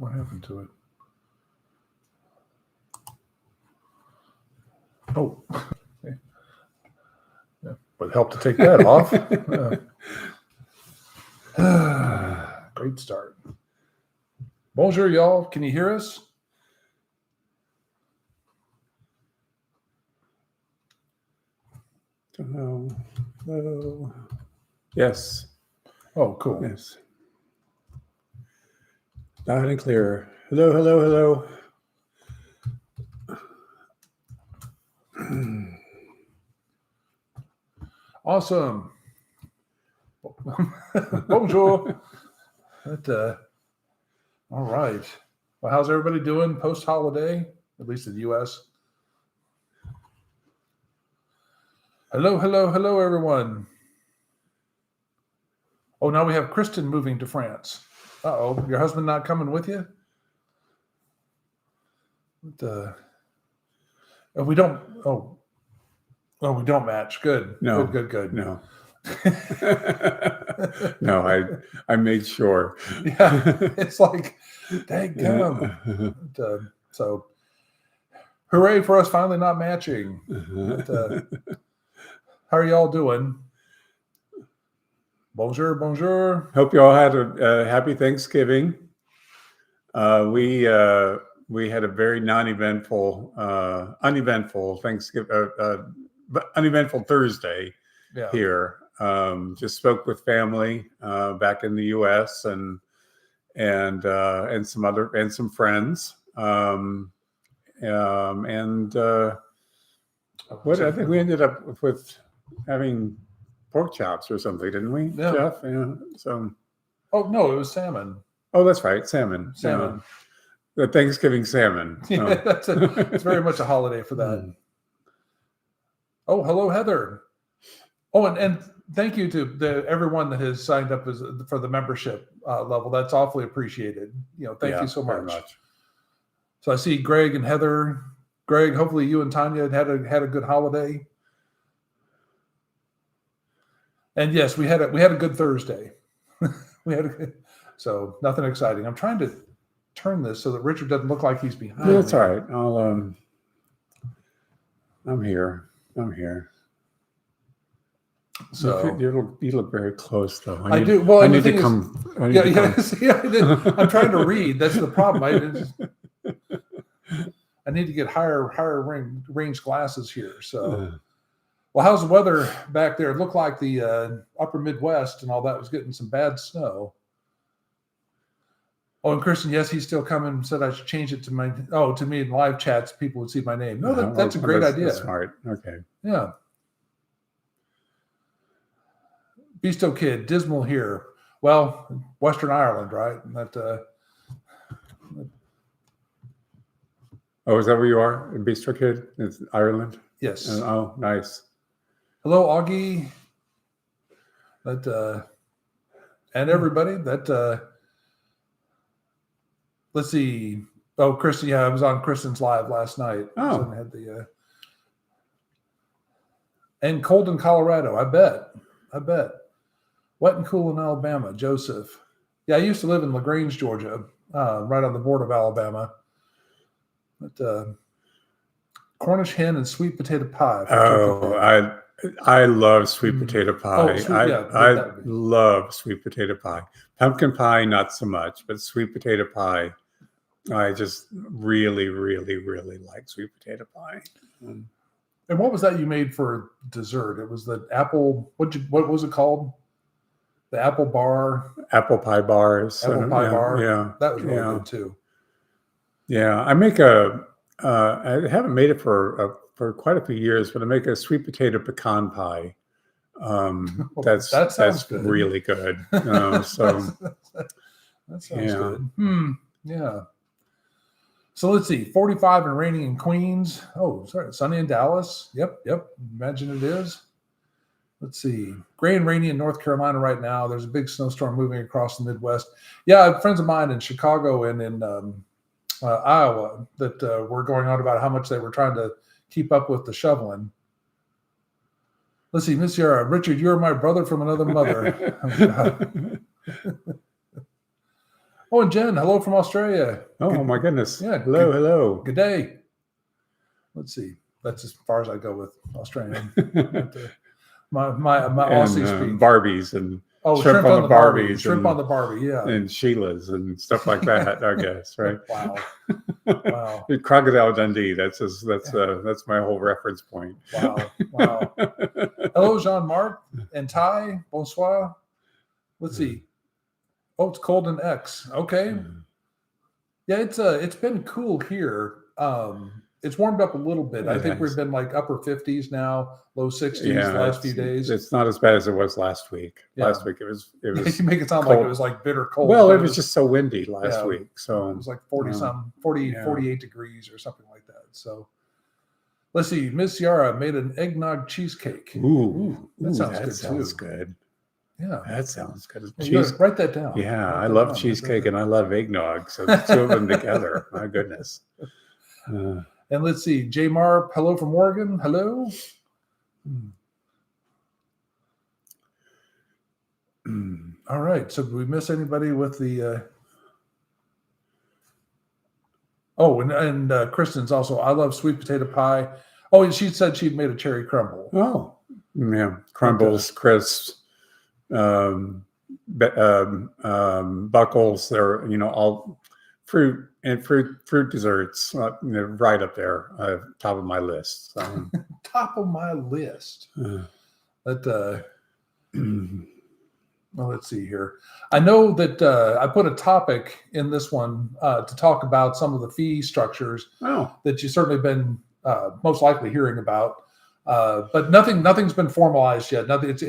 What happened to it? Oh, yeah, would help to take that off. Great start. Bonjour, y'all. Can you hear us? Hello. Hello. Yes. Oh, cool. Yes. Loud and clear. Hello, hello, hello. Awesome. Bonjour. All right. Well, how's everybody doing post-holiday, at least in the U.S.? Hello, hello, hello, everyone. Oh, now we have Kristen moving to France. Uh-oh, your husband not coming with you? We don't. Oh, we don't match. Good. No. Good. No. No, I made sure. Yeah, it's like, daggum. So, hooray for us finally not matching. How are y'all doing? Bonjour. Hope you all had a happy Thanksgiving. We had a very uneventful Thanksgiving, uneventful Thursday here. Just spoke with family back in the U.S. and some friends. What I think we ended up with having pork chops or something, didn't we, Jeff? Yeah. So. Oh no, it was salmon. Oh, that's right, salmon. Salmon. The Thanksgiving salmon. Yeah, it's very much a holiday for that. Oh, hello, Heather. Oh, and thank you to everyone that has signed up for the membership level. That's awfully appreciated. Thank you so much. So I see Greg and Heather. Greg, hopefully you and Tanya had a good holiday. And yes, we had a good Thursday. So nothing exciting. I'm trying to turn this so that Richard doesn't look like he's behind. That's all right. I'm here. So you look very close though. I do. Well, I need to come. See, I'm trying to read. That's the problem. I need to get higher range glasses here. So, well, how's the weather back there? It looked like the upper Midwest and all that was getting some bad snow. Oh, and Kristen, yes, he's still coming. Said I should change it to me in live chats. People would see my name. No, that's a great idea. That's smart. Okay. Yeah. Beasto Kid, dismal here. Well, Western Ireland, right? Oh, is that where you are? Bistro Kid? It's Ireland? Yes. Oh, nice. Hello, Augie. And everybody. Let's see. Oh, Kristen. Yeah, I was on Kristen's live last night. Oh. So I had and cold in Colorado. I bet. Wet and cool in Alabama. Joseph. Yeah, I used to live in LaGrange, Georgia, right on the border of Alabama. But Cornish hen and sweet potato pie. I love sweet potato pie. I love sweet potato pie. Pumpkin pie, not so much, but sweet potato pie. I just really, really, really like sweet potato pie. And what was that you made for dessert? It was the apple. What was it called? The apple bar. Apple pie bars. Bar. Yeah, that was really good too. Yeah, I make I haven't made it for quite a few years, but I make a sweet potato pecan pie. That sounds good. Really good. So that sounds good. Yeah. So let's see. 45 and raining in Queens. Oh, sorry, sunny in Dallas. Yep. Imagine it is. Let's see. Gray and rainy in North Carolina right now. There's a big snowstorm moving across the Midwest. Yeah, I have friends of mine in Chicago and in Iowa that were going on about how much they were trying to keep up with the shoveling. Let's see, Miss Yara, Richard, you're my brother from another mother. Oh, and Jen, hello from Australia. Oh, my goodness. Yeah. Hello. Good day. Let's see. That's as far as I go with Australian. my Aussie speak. Barbies and shrimp on the Barbies. Shrimp on the Barbie, yeah. And Sheila's and stuff like that, I guess, right? Wow. Crocodile Dundee. That's my whole reference point. Wow. Hello, Jean-Marc and Ty. Bonsoir. Let's see. Oh, it's cold in X. Okay. Yeah, it's been cool here. It's warmed up a little bit. I think we've been like upper 50s now, low 60s last few days. It's not as bad as it was last week. Last week it was you make it sound cold. Like it was like bitter cold. Well, it was just so windy last week. So it was like 48 degrees or something like that. So let's see. Miss Yara made an eggnog cheesecake. That sounds good. Yeah, that sounds good. Write that down. Yeah, I love cheesecake and I love eggnog. So the two of them together. My goodness. And let's see, J Marp, hello from Oregon. Hello. All right. So did we miss anybody with the? Oh, and Kristen's also. I love sweet potato pie. Oh, and she said she'd made a cherry crumble. Oh, yeah, crumbles, crisps, buckles. They're all fruit and fruit desserts. Right up there, top of my list. So. Top of my list. Well, let's see here. I know that I put a topic in this one to talk about some of the fee structures that you've certainly been most likely hearing about, but nothing's been formalized yet. Nothing. It's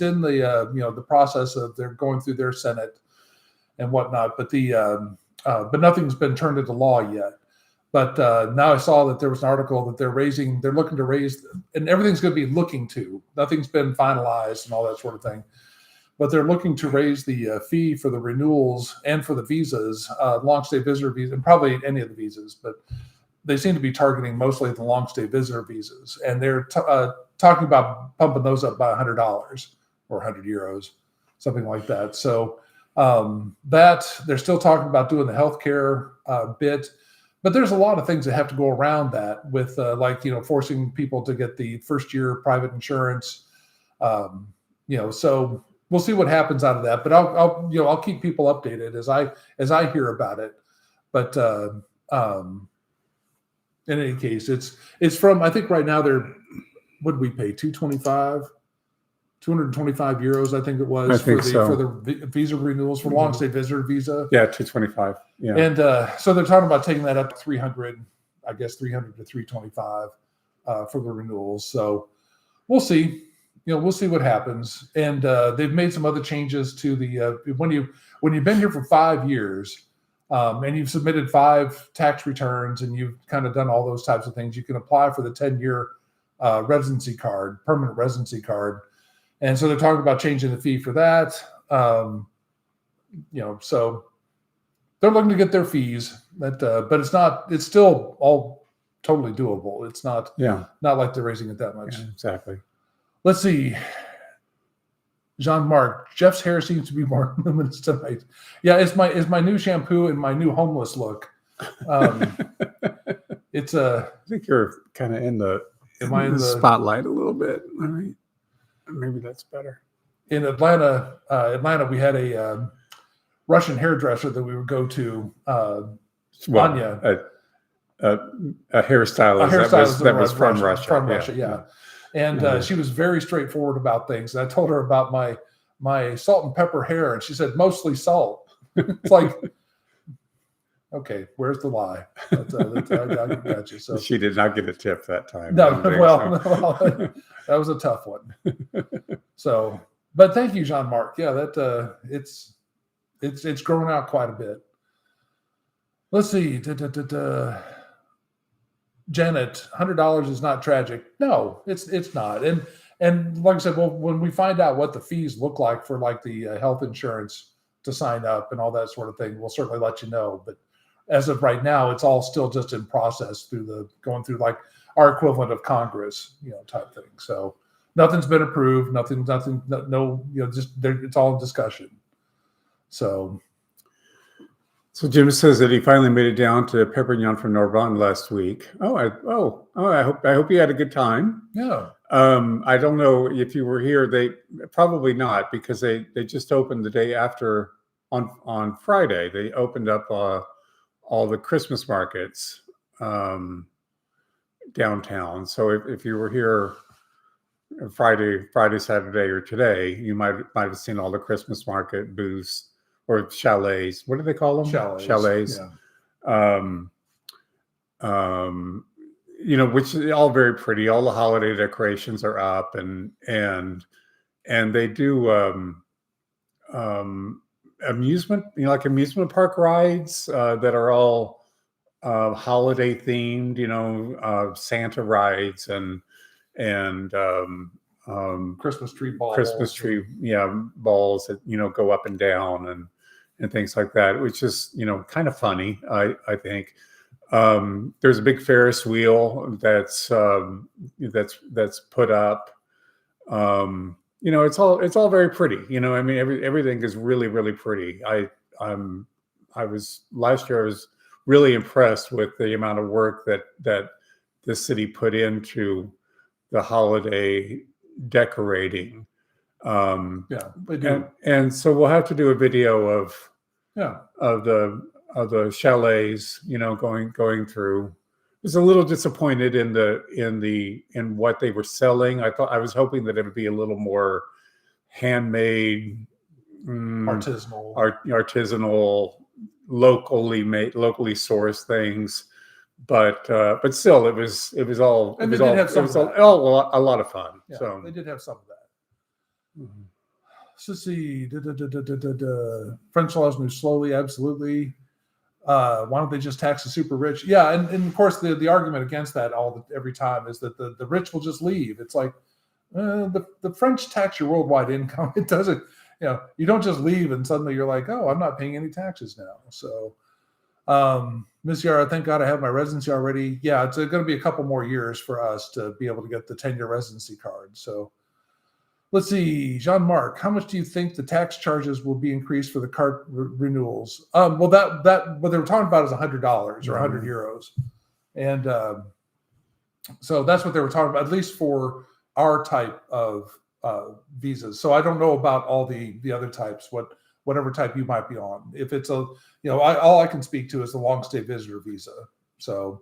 in the the process of they're going through their Senate and whatnot. But but nothing's been turned into law yet. But now I saw that there was an article that they're looking to raise, and everything's going to be looking to. Nothing's been finalized and all that sort of thing. But they're looking to raise the fee for the renewals and for the visas, long stay visitor visa, and probably any of the visas. But they seem to be targeting mostly the long stay visitor visas, and they're talking about pumping those up by $100 or €100, something like that. So that they're still talking about doing the healthcare bit. But there's a lot of things that have to go around that with forcing people to get the first year private insurance. So we'll see what happens out of that. But I'll keep people updated as I hear about it. But in any case, it's from, I think right now what did we pay? 225 €225, I think it was, for the visa renewals for long stay visitor visa. Yeah, 225. Yeah. And so they're talking about taking that up to 300, I guess 300 to 325 for the renewals. So we'll see. We'll see what happens. And they've made some other changes to the when you've been here for 5 years and you've submitted 5 tax returns and you've kind of done all those types of things, you can apply for the 10-year residency card, permanent residency card. And so they're talking about changing the fee for that. So they're looking to get their fees. But it's still all totally doable. It's not like they're raising it that much. Yeah, exactly. Let's see. Jean-Marc, Jeff's hair seems to be more luminous tonight. Yeah, it's my new shampoo and my new homeless look. It's I think you're kind of in the spotlight a little bit. All right. Maybe that's better. In Atlanta, we had a Russian hairdresser that we would go to. Anya, a hairstylist that was from Russia. From Russia, yeah. And she was very straightforward about things. And I told her about my salt and pepper hair, and she said mostly salt. It's like, okay, where's the lie? I got you. So she did not get a tip that time. No, that was a tough one. So, but thank you, Jean-Marc. Yeah, that it's grown out quite a bit. Let's see. Janet, $100 is not tragic. No, it's not. And like I said, well, when we find out what the fees look like for like the health insurance to sign up and all that sort of thing, we'll certainly let you know. But as of right now, it's all still just in process going through like our equivalent of Congress, type thing. So nothing's been approved. Nothing. It's all in discussion. So So Jim says that he finally made it down to Perpignan from Narbonne last week. I hope you had a good time. Yeah. I don't know if you were here. They probably not, because they just opened the day after on Friday. They opened up all the Christmas markets downtown. So if you were here Friday, Saturday, or today, you might have seen all the Christmas market booths or chalets. What do they call them? Chalets. Yeah. Which is all very pretty. All the holiday decorations are up, and they do amusement, like amusement park rides that are all holiday themed. Santa rides and Christmas tree balls. Balls that go up and down and things like that, which is kind of funny. I think there's a big Ferris wheel that's put up. It's all very pretty. I mean, everything is really, really pretty. Last year I was really impressed with the amount of work that the city put into the holiday decorating. They do. And so we'll have to do a video of the chalets, going through. I was a little disappointed in what they were selling. I was hoping that it would be a little more handmade, artisanal, locally made, locally sourced things. But still, it was all a lot of fun. Yeah, so they did have some of that. Mm-hmm. So let's see, French laws move slowly. Absolutely. Why don't they just tax the super rich? Yeah, and of course the argument against that every time is that the rich will just leave. It's like the French tax your worldwide income. It doesn't. You don't just leave and suddenly you're like, oh, I'm not paying any taxes now. So. Miss Yara, thank God I have my residency already. Yeah, it's going to be a couple more years for us to be able to get the 10-year residency card. So let's see, Jean-Marc, how much do you think the tax charges will be increased for the card renewals? Well, what they were talking about is $100 or 100 euros. And so that's what they were talking about, at least for our type of visas. So I don't know about all the other types, whatever type you might be on. If it's all I can speak to is the long stay visitor visa. So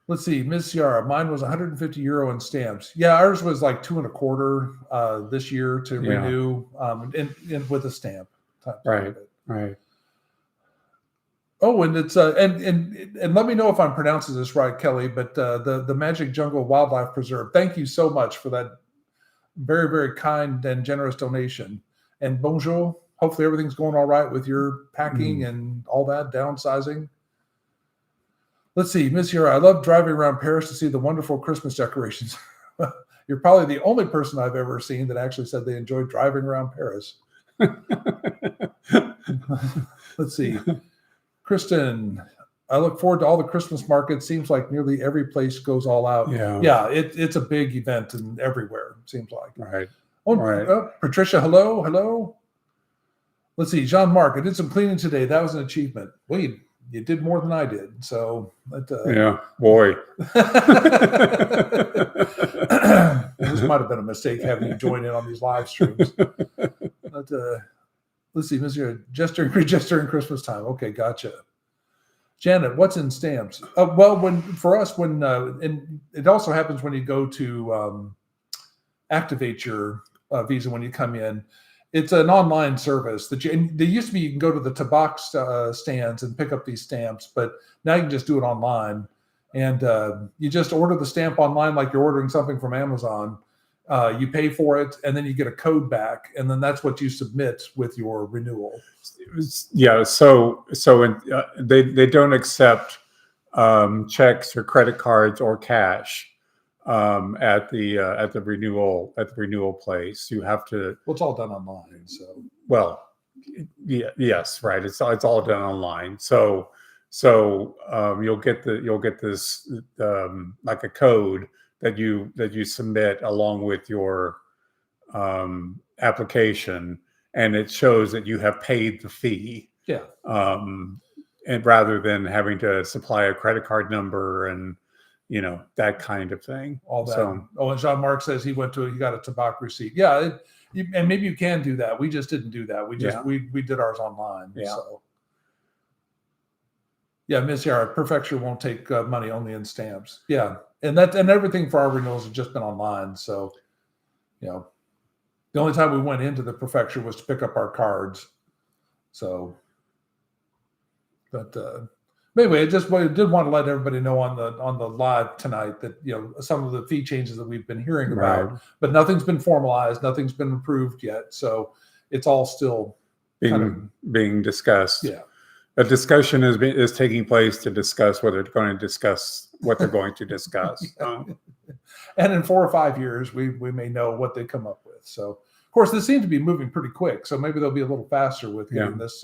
let's see, Miss Yara, mine was 150 euro in stamps. Yeah, ours was like 2.25 this year to renew, and with a stamp. Right. Oh, and it's and let me know if I'm pronouncing this right, Kelly. But the Magic Jungle Wildlife Preserve. Thank you so much for that very, very kind and generous donation. And bonjour. Hopefully everything's going all right with your packing and all that, downsizing. Let's see, Miss Yara, I love driving around Paris to see the wonderful Christmas decorations. You're probably the only person I've ever seen that actually said they enjoyed driving around Paris. Let's see. Kristen, I look forward to all the Christmas markets. Seems like nearly every place goes all out. Yeah, it's a big event and everywhere, it seems like. Right. Patricia, hello. Let's see, Jean-Marc, I did some cleaning today. That was an achievement. Well, you did more than I did. So yeah, boy. This might have been a mistake having you join in on these live streams. But let's see, Mr. Just during Christmas time. Okay, gotcha. Janet, what's in stamps? Well, when and it also happens when you go to activate your visa when you come in. It's an online service that they used to be. You can go to the tabac stands and pick up these stamps, but now you can just do it online. And you just order the stamp online like you're ordering something from Amazon. You pay for it, and then you get a code back, and then that's what you submit with your renewal. Yeah. So they don't accept checks or credit cards or cash at the renewal place. You have to. Well, it's all done online. So. Well, yes, right. It's all done online. So you'll get this like a code that you submit along with your application, and it shows that you have paid the fee. Yeah. And rather than having to supply a credit card number and, that kind of thing. All that. So, and Jean-Marc says he got a tobacco receipt. Yeah. And maybe you can do that. We just didn't do that. We did ours online. Yeah. So. Yeah, Miss Yara, Prefecture won't take money, only in stamps. Yeah. And everything for our renewals has just been online. So, the only time we went into the Prefecture was to pick up our cards. So, but anyway, I did want to let everybody know on the live tonight that some of the fee changes that we've been hearing about, right. But nothing's been formalized, nothing's been approved yet. So it's all still being discussed. Yeah. A discussion is taking place to discuss what they're going to discuss. And in 4 or 5 years, we may know what they come up with. So, of course, this seems to be moving pretty quick. So maybe they'll be a little faster with getting this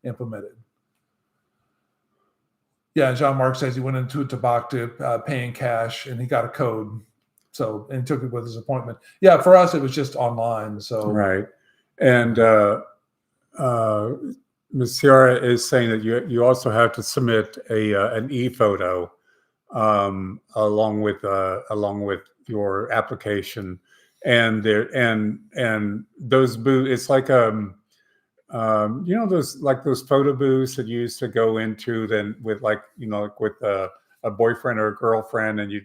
implemented. Yeah, Jean-Marc says he went into a tobacco paying cash, and he got a code. So, and took it with his appointment. Yeah, for us, it was just online. So right, and Ms. Ciara is saying that you also have to submit an e-photo along with your application, and those booths. It's like those photo booths that you used to go into then with with a boyfriend or a girlfriend, and you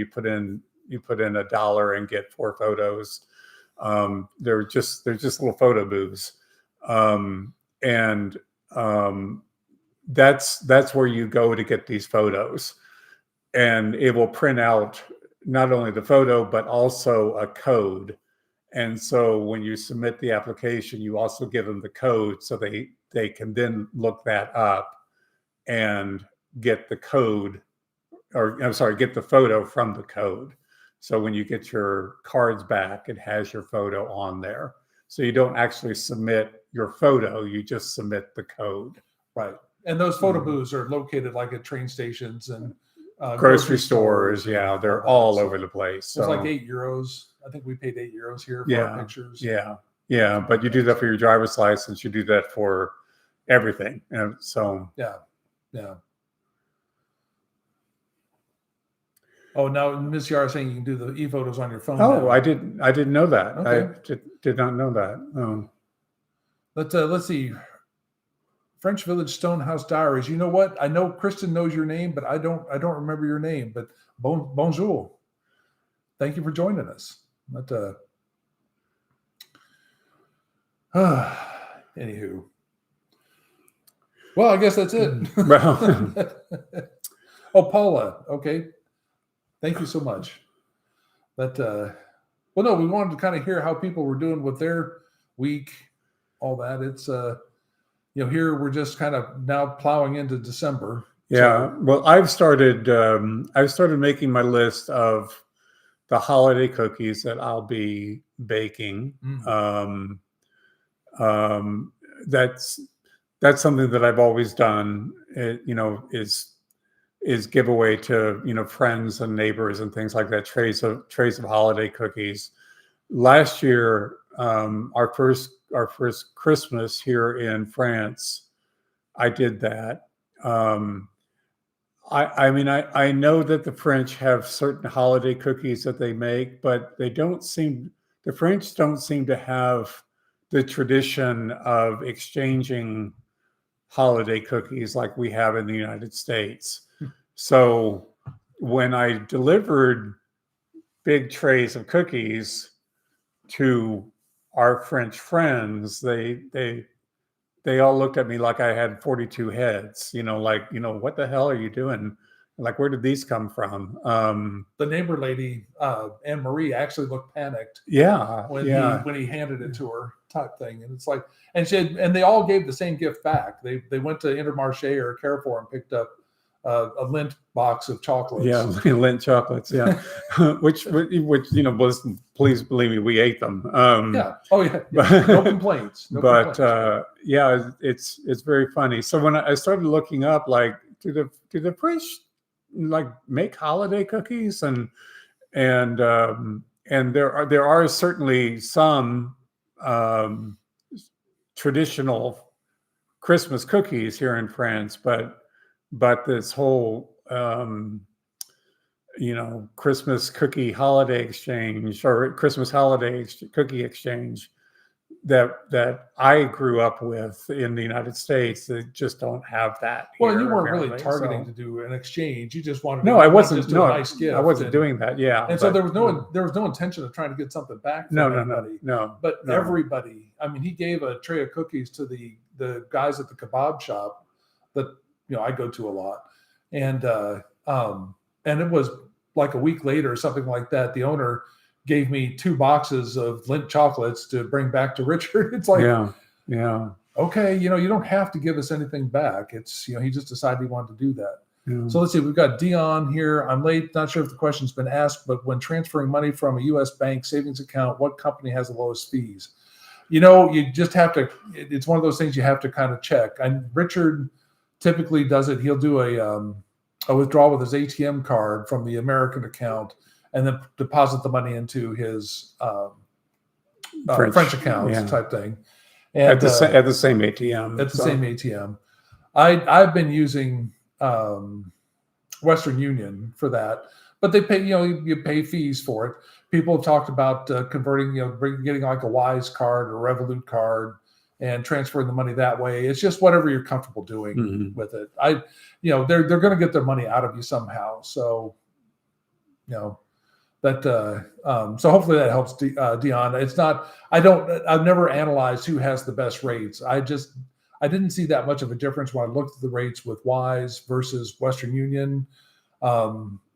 put in $1 and get 4 photos. They're just little photo booths. That's where you go to get these photos, and it will print out not only the photo but also a code. And so when you submit the application, you also give them the code, so they can then look that up and get the code, get the photo from the code. So when you get your cards back, it has your photo on there. So you don't actually submit your photo, you just submit the code. Right. And those photo booths are located like at train stations and grocery stores. Yeah, they're all over the place. So it's like €8. I think we paid €8 here for our pictures. Yeah. But you do that for your driver's license. You do that for everything. And so yeah. Oh, now Ms. Yara saying you can do the e-photos on your phone. Oh, now. I didn't know that. Okay. I did not know that. Oh. Let's see. French Village Stonehouse Diaries. You know what? I know Kristen knows your name, but I don't remember your name. But bonjour. Thank you for joining us. Anywho. Well, I guess that's it. Well. Oh, Paula. Okay. Thank you so much. But well, no, we wanted to kind of hear how people were doing with their week, all that. It's here we're just kind of now plowing into December. Yeah. So. Well, I've started making my list of the holiday cookies that I'll be baking. Mm-hmm. That's something that I've always done. Is give away to friends and neighbors and things like that, trays of holiday cookies. Last year, our first Christmas here in France, I did that. I know that the French have certain holiday cookies that they make, but the French don't seem to have the tradition of exchanging holiday cookies like we have in the United States. So when I delivered big trays of cookies to our French friends, they all looked at me like I had 42 heads, what the hell are you doing? Like, where did these come from? The neighbor lady, Anne Marie, actually looked panicked. Yeah. When he handed it to her, type thing. And it's like, and they all gave the same gift back. They went to Intermarché or Carrefour and picked up a Lindt box of chocolates. Yeah, Lindt chocolates. Yeah, which please believe me, we ate them. Yeah. Oh yeah. No complaints. Yeah, it's very funny. So when I started looking up, like, do the French make holiday cookies, and there are certainly some traditional Christmas cookies here in France, but this whole Christmas cookie holiday exchange or Christmas holiday cookie exchange that I grew up with in the United States, they just don't have that. Well, you weren't really targeting to do an exchange. You just wanted. No, I wasn't. Just do a nice gift. I wasn't doing that. Yeah, and so there was no intention of trying to get something back from anybody. No. But everybody. I mean, he gave a tray of cookies to the guys at the kebab shop that I go to a lot, and it was like a week later or something like that. The owner gave me 2 boxes of Lindt chocolates to bring back to Richard. It's like, yeah. Okay, you don't have to give us anything back. It's, he just decided he wanted to do that. Yeah. So let's see, we've got Dion here. I'm late. Not sure if the question's been asked, but when transferring money from a U.S. bank savings account, what company has the lowest fees? You just have to, it's one of those things you have to kind of check. And Richard typically does it. He'll do a withdrawal with his ATM card from the American account and then deposit the money into his French account type thing. And, at the same ATM. At the same ATM. I've been using Western Union for that, but they pay, you pay fees for it. People have talked about converting, getting like a Wise card or Revolut card and transferring the money that way. It's just whatever you're comfortable doing with it. They're going to get their money out of you somehow. So, so hopefully that helps Dion. It's not, I've never analyzed who has the best rates. I didn't see that much of a difference when I looked at the rates with Wise versus Western Union.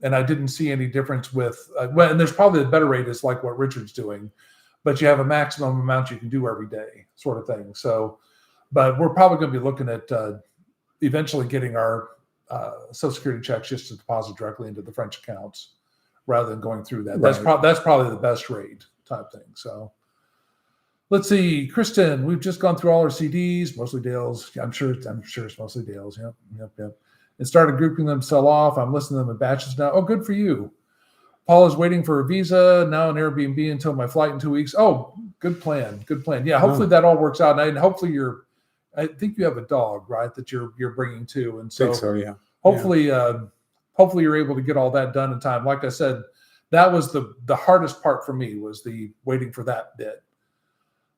And I didn't see any difference with, and there's probably the better rate is like what Richard's doing, but you have a maximum amount you can do every day sort of thing. So, but we're probably going to be looking at eventually getting our Social Security checks just to deposit directly into the French accounts rather than going through that. Right. That's probably the best rate type thing. So let's see, Kristen, we've just gone through all our CDs, mostly Dale's. I'm sure it's mostly Dale's. Yep. And started grouping them sell off. I'm listening to them in batches now. Oh, good for you. Paul is waiting for a visa, now an Airbnb until my flight in 2 weeks. Oh, good plan. Yeah, hopefully that all works out. And hopefully I think you have a dog, right, that you're bringing too. And so, I think so, yeah. Hopefully, hopefully you're able to get all that done in time. Like I said, that was the hardest part for me was the waiting for that bit.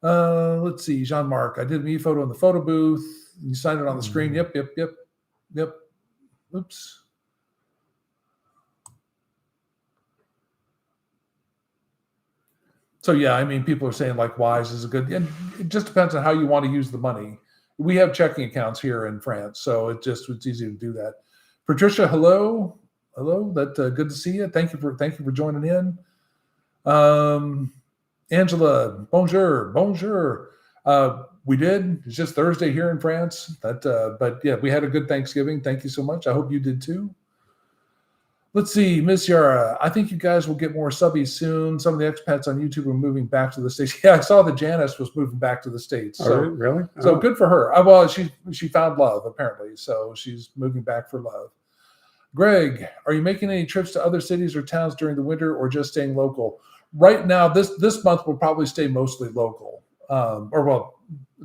Let's see, Jean-Marc, I did an e-photo in the photo booth. You signed it on the screen. Yep. Oops. So yeah, I mean, people are saying like Wise is a good, and it just depends on how you want to use the money. We have checking accounts here in France, so it's easy to do that. Patricia, hello. That good to see you. Thank you for joining in. Angela, bonjour. We did. It's just Thursday here in France. But yeah, we had a good Thanksgiving. Thank you so much. I hope you did too. Let's see, Miss Yara. I think you guys will get more subbies soon. Some of the expats on YouTube are moving back to the States. Yeah, I saw that Janice was moving back to the States. So, really? So good for her. Well, she found love apparently, so she's moving back for love. Greg, are you making any trips to other cities or towns during the winter, or just staying local? Right now, this month we'll probably stay mostly local.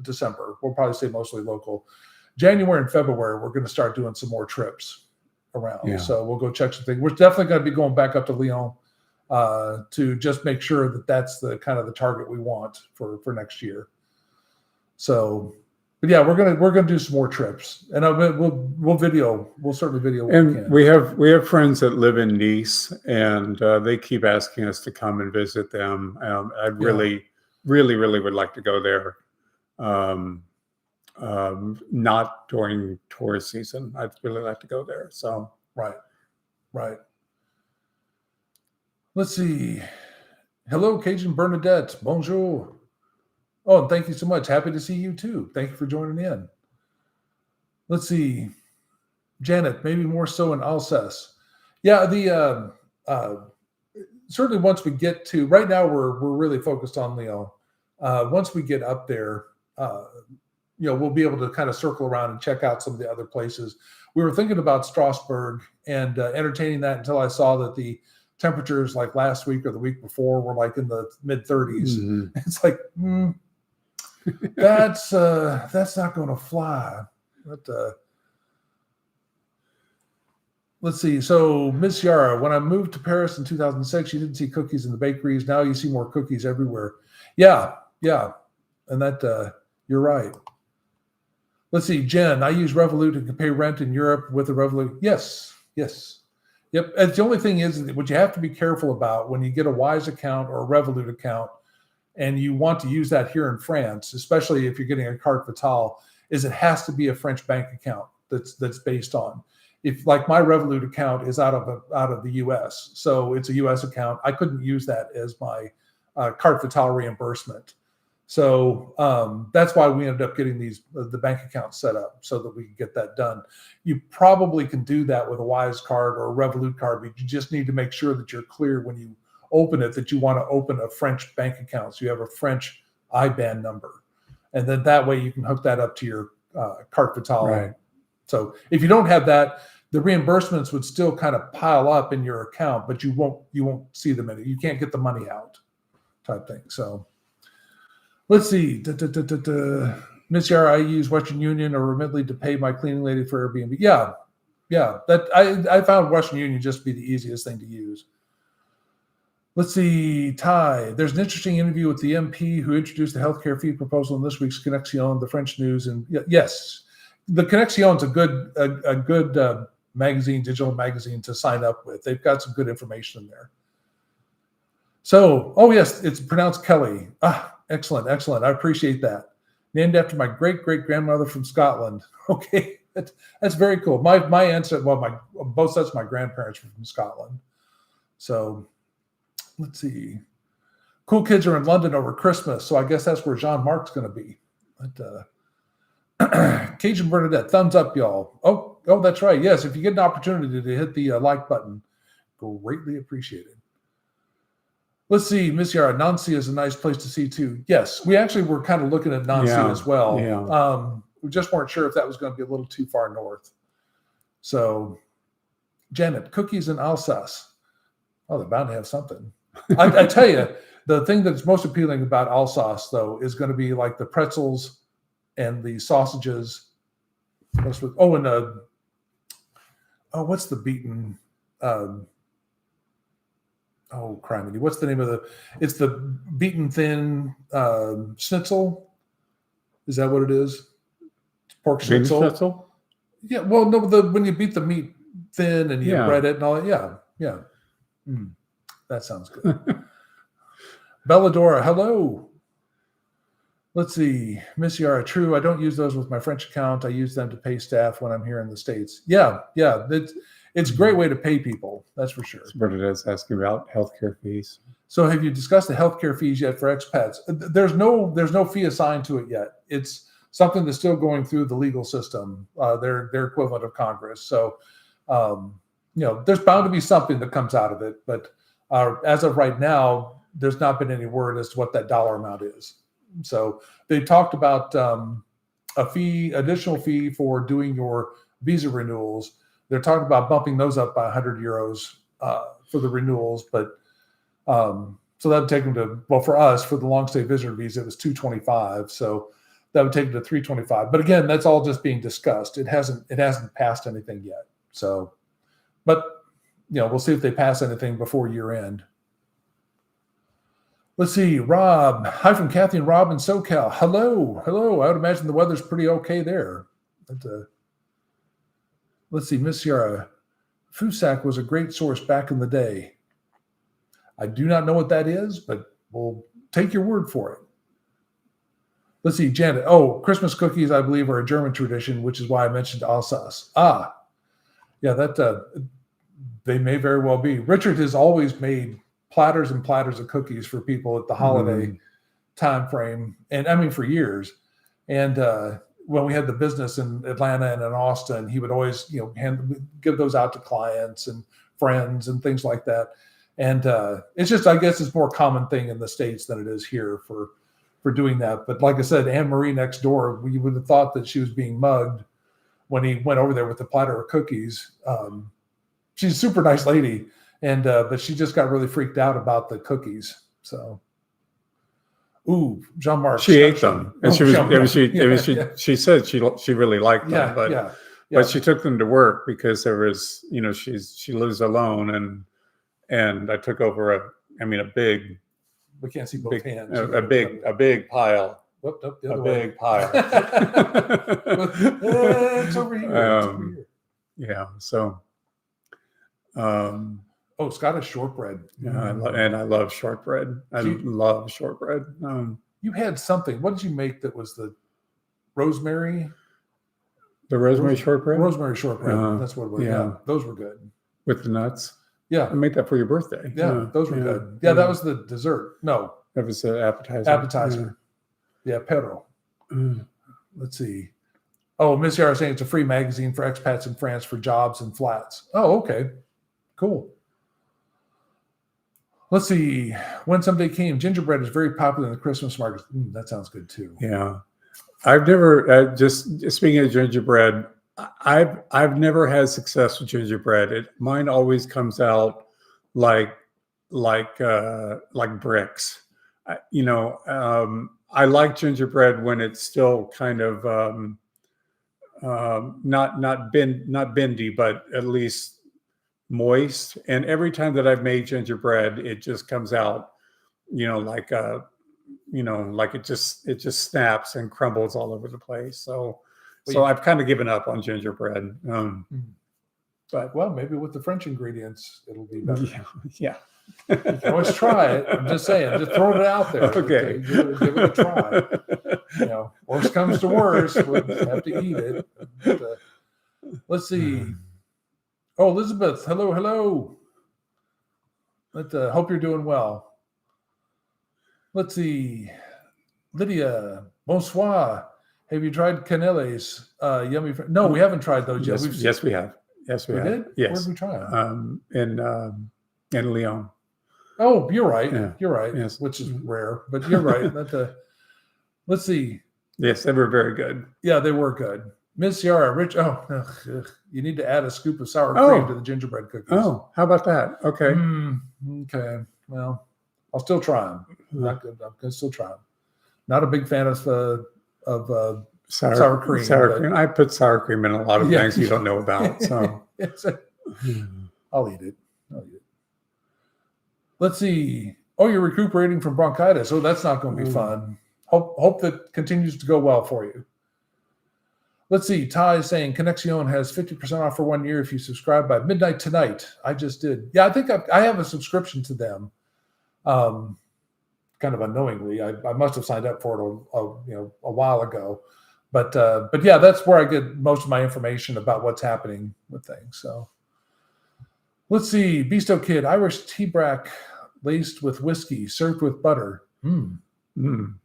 December we'll probably stay mostly local. January and February we're going to start doing some more trips around. Yeah. So we'll go check some things. We're definitely going to be going back up to Lyon to just make sure that that's the kind of the target we want for next year. So, but yeah, we're gonna do some more trips, and we'll certainly video. And we have friends that live in Nice, and they keep asking us to come and visit them. I really would like to go there. Not during tourist season. I'd really like to go there. So right. Let's see. Hello, Cajun Bernadette. Bonjour. Oh, and thank you so much. Happy to see you too. Thank you for joining in. Let's see. Janet, maybe more so in Alsace. Yeah, certainly once we get to, right now we're really focused on Lyon. Once we get up there, we'll be able to kind of circle around and check out some of the other places. We were thinking about Strasbourg and entertaining that until I saw that the temperatures like last week or the week before were like in the mid 30s. Mm-hmm. It's like, That's not going to fly. But, let's see. So, Miss Yara, when I moved to Paris in 2006, you didn't see cookies in the bakeries. Now you see more cookies everywhere. Yeah. And that, you're right. Let's see. Jen, I use Revolut and can pay rent in Europe with the Revolut. Yes. Yep. And the only thing is what you have to be careful about when you get a Wise account or a Revolut account and you want to use that here in France, especially if you're getting a carte vitale, is it has to be a French bank account that's based on. If like my Revolut account is out of the U.S., so it's a U.S. account, I couldn't use that as my carte vitale reimbursement. So that's why we ended up getting the bank accounts set up so that we can get that done. You probably can do that with a Wise card or a Revolut card, but you just need to make sure that you're clear when you open it that you want to open a French bank account. So you have a French IBAN number. And then that way you can hook that up to your carte vitale. Right. So if you don't have that, the reimbursements would still kind of pile up in your account, but you won't see them in it. You can't get the money out type thing. So let's see. Miss Yara, I use Western Union or Remitly to pay my cleaning lady for Airbnb. Yeah. That I found Western Union just to be the easiest thing to use. Let's see, Ty. There's an interesting interview with the MP who introduced the healthcare fee proposal in this week's Connexion, the French news. And yes, the Connexion is a good magazine, digital magazine to sign up with. They've got some good information in there. So, oh yes, it's pronounced Kelly. Excellent. I appreciate that. Named after my great-great-grandmother from Scotland. Okay, that's very cool. My ancestors, both sets of my grandparents were from Scotland. So let's see. Cool kids are in London over Christmas, so I guess that's where Jean-Marc's going to be. But, Cajun Bernadette, thumbs up, y'all. Oh, that's right. Yes, if you get an opportunity to hit the like button, greatly appreciated. Let's see, Miss Yara, Nancy is a nice place to see too. Yes, we actually were kind of looking at Nancy as well. Yeah. We just weren't sure if that was going to be a little too far north. So, Janet, cookies in Alsace. Oh, they're bound to have something. I tell you, the thing that's most appealing about Alsace, though, is going to be like the pretzels and the sausages. What's the beaten? Criminy. What's the name of it's the beaten thin schnitzel. Is that what it is? Pork schnitzel? Yeah. Well, no, when you beat the meat thin and you bread it and all that. Yeah. That sounds good. Belladora, hello. Let's see. Miss Yara, true. I don't use those with my French account. I use them to pay staff when I'm here in the States. Yeah. It's a great way to pay people. That's for sure. That's what it is, asking about healthcare fees. So have you discussed the healthcare fees yet for expats? There's no fee assigned to it yet. It's something that's still going through the legal system, their equivalent of Congress. So, there's bound to be something that comes out of it. But as of right now, there's not been any word as to what that dollar amount is. So they talked about additional fee for doing your visa renewals. They're talking about bumping those up by 100 euros for the renewals, but so that would take them to, for us, for the long stay visitor visa, it was 225. So that would take them to 325. But again, that's all just being discussed. It hasn't passed anything yet. So, but we'll see if they pass anything before year end. Let's see, Rob. Hi from Kathy and Rob in SoCal. Hello. I would imagine the weather's pretty okay there. Let's see, Miss Yara. Fusac was a great source back in the day. I do not know what that is, but we'll take your word for it. Let's see, Janet. Oh, Christmas cookies, I believe, are a German tradition, which is why I mentioned Alsace. Yeah, that they may very well be. Richard has always made platters and platters of cookies for people at the holiday time frame, and I mean for years. And when we had the business in Atlanta and in Austin, he would always give those out to clients and friends and things like that. And it's just, I guess it's more common thing in the States than it is here for doing that. But like I said, Anne Marie next door, we would have thought that she was being mugged when he went over there with the platter of cookies. She's a super nice lady, and but she just got really freaked out about the cookies. So, Ooh, Jean-Marc. She ate them, and she said she really liked them, but she took them to work because there was, she lives alone, and I took over a big. We can't see both hands. A big pile. Big pile. It's over here. Yeah. So. Scottish shortbread. Yeah, I love shortbread. I love shortbread. You had something. What did you make that was the rosemary? The rosemary shortbread? Rosemary shortbread. That's what it was. Yeah, those were good. With the nuts? Yeah. I made that for your birthday. Yeah, those were good. Yeah, that was the dessert. No. That was the appetizer. Appetizer. Yeah, pero. Let's see. Oh, Miss Yara saying it's a free magazine for expats in France for jobs and flats. Oh, okay. Cool. Let's see. When Someday Came, gingerbread is very popular in the Christmas market. That sounds good too. Yeah. I've never, just speaking of gingerbread, I've never had success with gingerbread. Mine always comes out like bricks. I like gingerbread when it's still kind of not bendy, but at least moist. And every time that I've made gingerbread, it just comes out, like it just snaps and crumbles all over the place. So I've kind of given up on gingerbread. But maybe with the French ingredients, it'll be better. Yeah. You can always try it. I'm just saying, just throwing it out there. Okay. Give it a try. Worst comes to worst, we'll have to eat it. But, let's see. Oh, Elizabeth, hello. Hope you're doing well. Let's see. Lydia, bonsoir. Have you tried canelles? Yummy. No, we haven't tried those yet. Yes, we have. Yes, we have. Did? Yes. Where did we try them? In Lyon. Oh, you're right. Yeah. You're right. Yes. Which is rare, but you're right. Let's see. Yes, they were very good. Yeah, they were good. Miss Yara, Rich. You need to add a scoop of sour cream to the gingerbread cookies. Oh, how about that? Okay. Okay. Well, I'll still try them. I'm gonna still try them. Not a big fan of sour cream. Sour cream. I put sour cream in a lot of things you don't know about. So I'll eat it. Let's see. Oh, you're recuperating from bronchitis. Oh, that's not going to be fun. Hope that continues to go well for you. Let's see. Ty is saying Conexion has 50% off for 1 year if you subscribe by midnight tonight. I just did. Yeah, I think I have a subscription to them. Kind of unknowingly, I must have signed up for it a while ago. But yeah, that's where I get most of my information about what's happening with things. So let's see. Beasto Kid, Irish tea brack laced with whiskey, served with butter. Yum.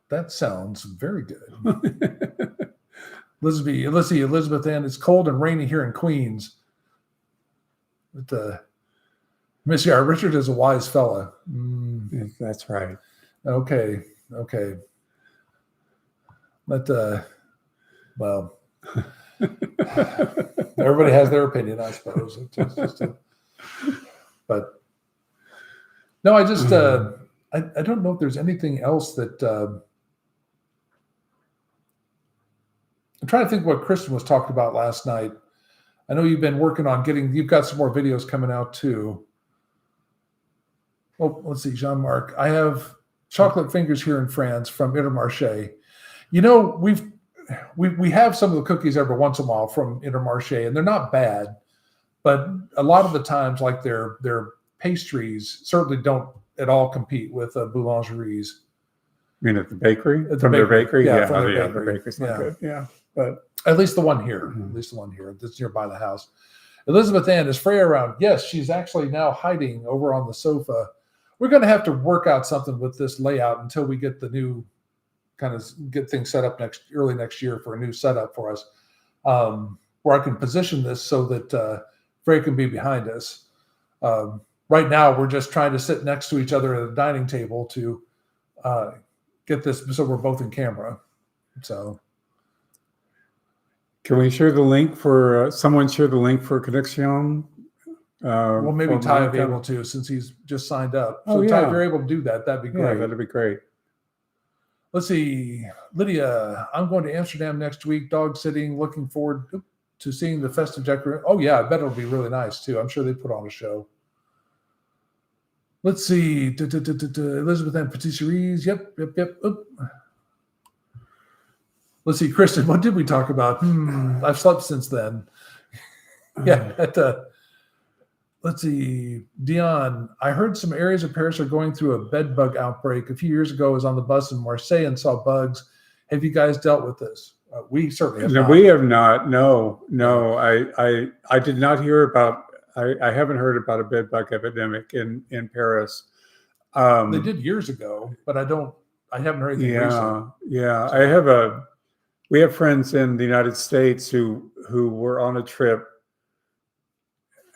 That sounds very good. Let's see, Elizabeth Ann. It's cold and rainy here in Queens. But Miss Yara, Richard is a wise fella. That's right. Okay. But well, everybody has their opinion, I suppose. But no, I just I don't know if there's anything else that I'm trying to think what Kristen was talking about last night. I know you've been working on you've got some more videos coming out too. Oh, let's see, Jean-Marc. I have chocolate fingers here in France from Intermarché. We have some of the cookies every once in a while from Intermarché, and they're not bad, but a lot of the times, like their pastries certainly don't at all compete with boulangeries. You mean at the bakery? From their bakery? Yeah, the bakery's not good. Yeah, but at least the one here. At least the one here that's nearby the house. Elizabeth Ann, is Freya around? Yes, she's actually now hiding over on the sofa. We're going to have to work out something with this layout until we get the new get things set up early next year for a new setup for us, where I can position this so that Freya can be behind us. Right now, we're just trying to sit next to each other at a dining table to get this so we're both in camera. So, can we share the link for someone? Share the link for Conexion Well, maybe for Ty my will be able account? to, since he's just signed up. Oh, So Ty, if yeah. you're able to do that, that'd be Yeah, great. that'd be great. Let's see. Lydia, I'm going to Amsterdam next week, dog sitting, looking forward to seeing the festive decoration. Oh, yeah, I bet it'll be really nice, too. I'm sure they put on a show. Let's see. Elizabeth and Patisseries. Yep. Oop. Let's see. Kristen, what did we talk about? I've slept since then. Yeah. Let's see. Dion, I heard some areas of Paris are going through a bed bug outbreak. A few years ago, I was on the bus in Marseille and saw bugs. Have you guys dealt with this? We certainly have No, not. we have not. No. I did not hear about. I haven't heard about a bed bug epidemic in Paris. They did years ago, but I haven't heard anything recent. Yeah. We have friends in the United States who were on a trip.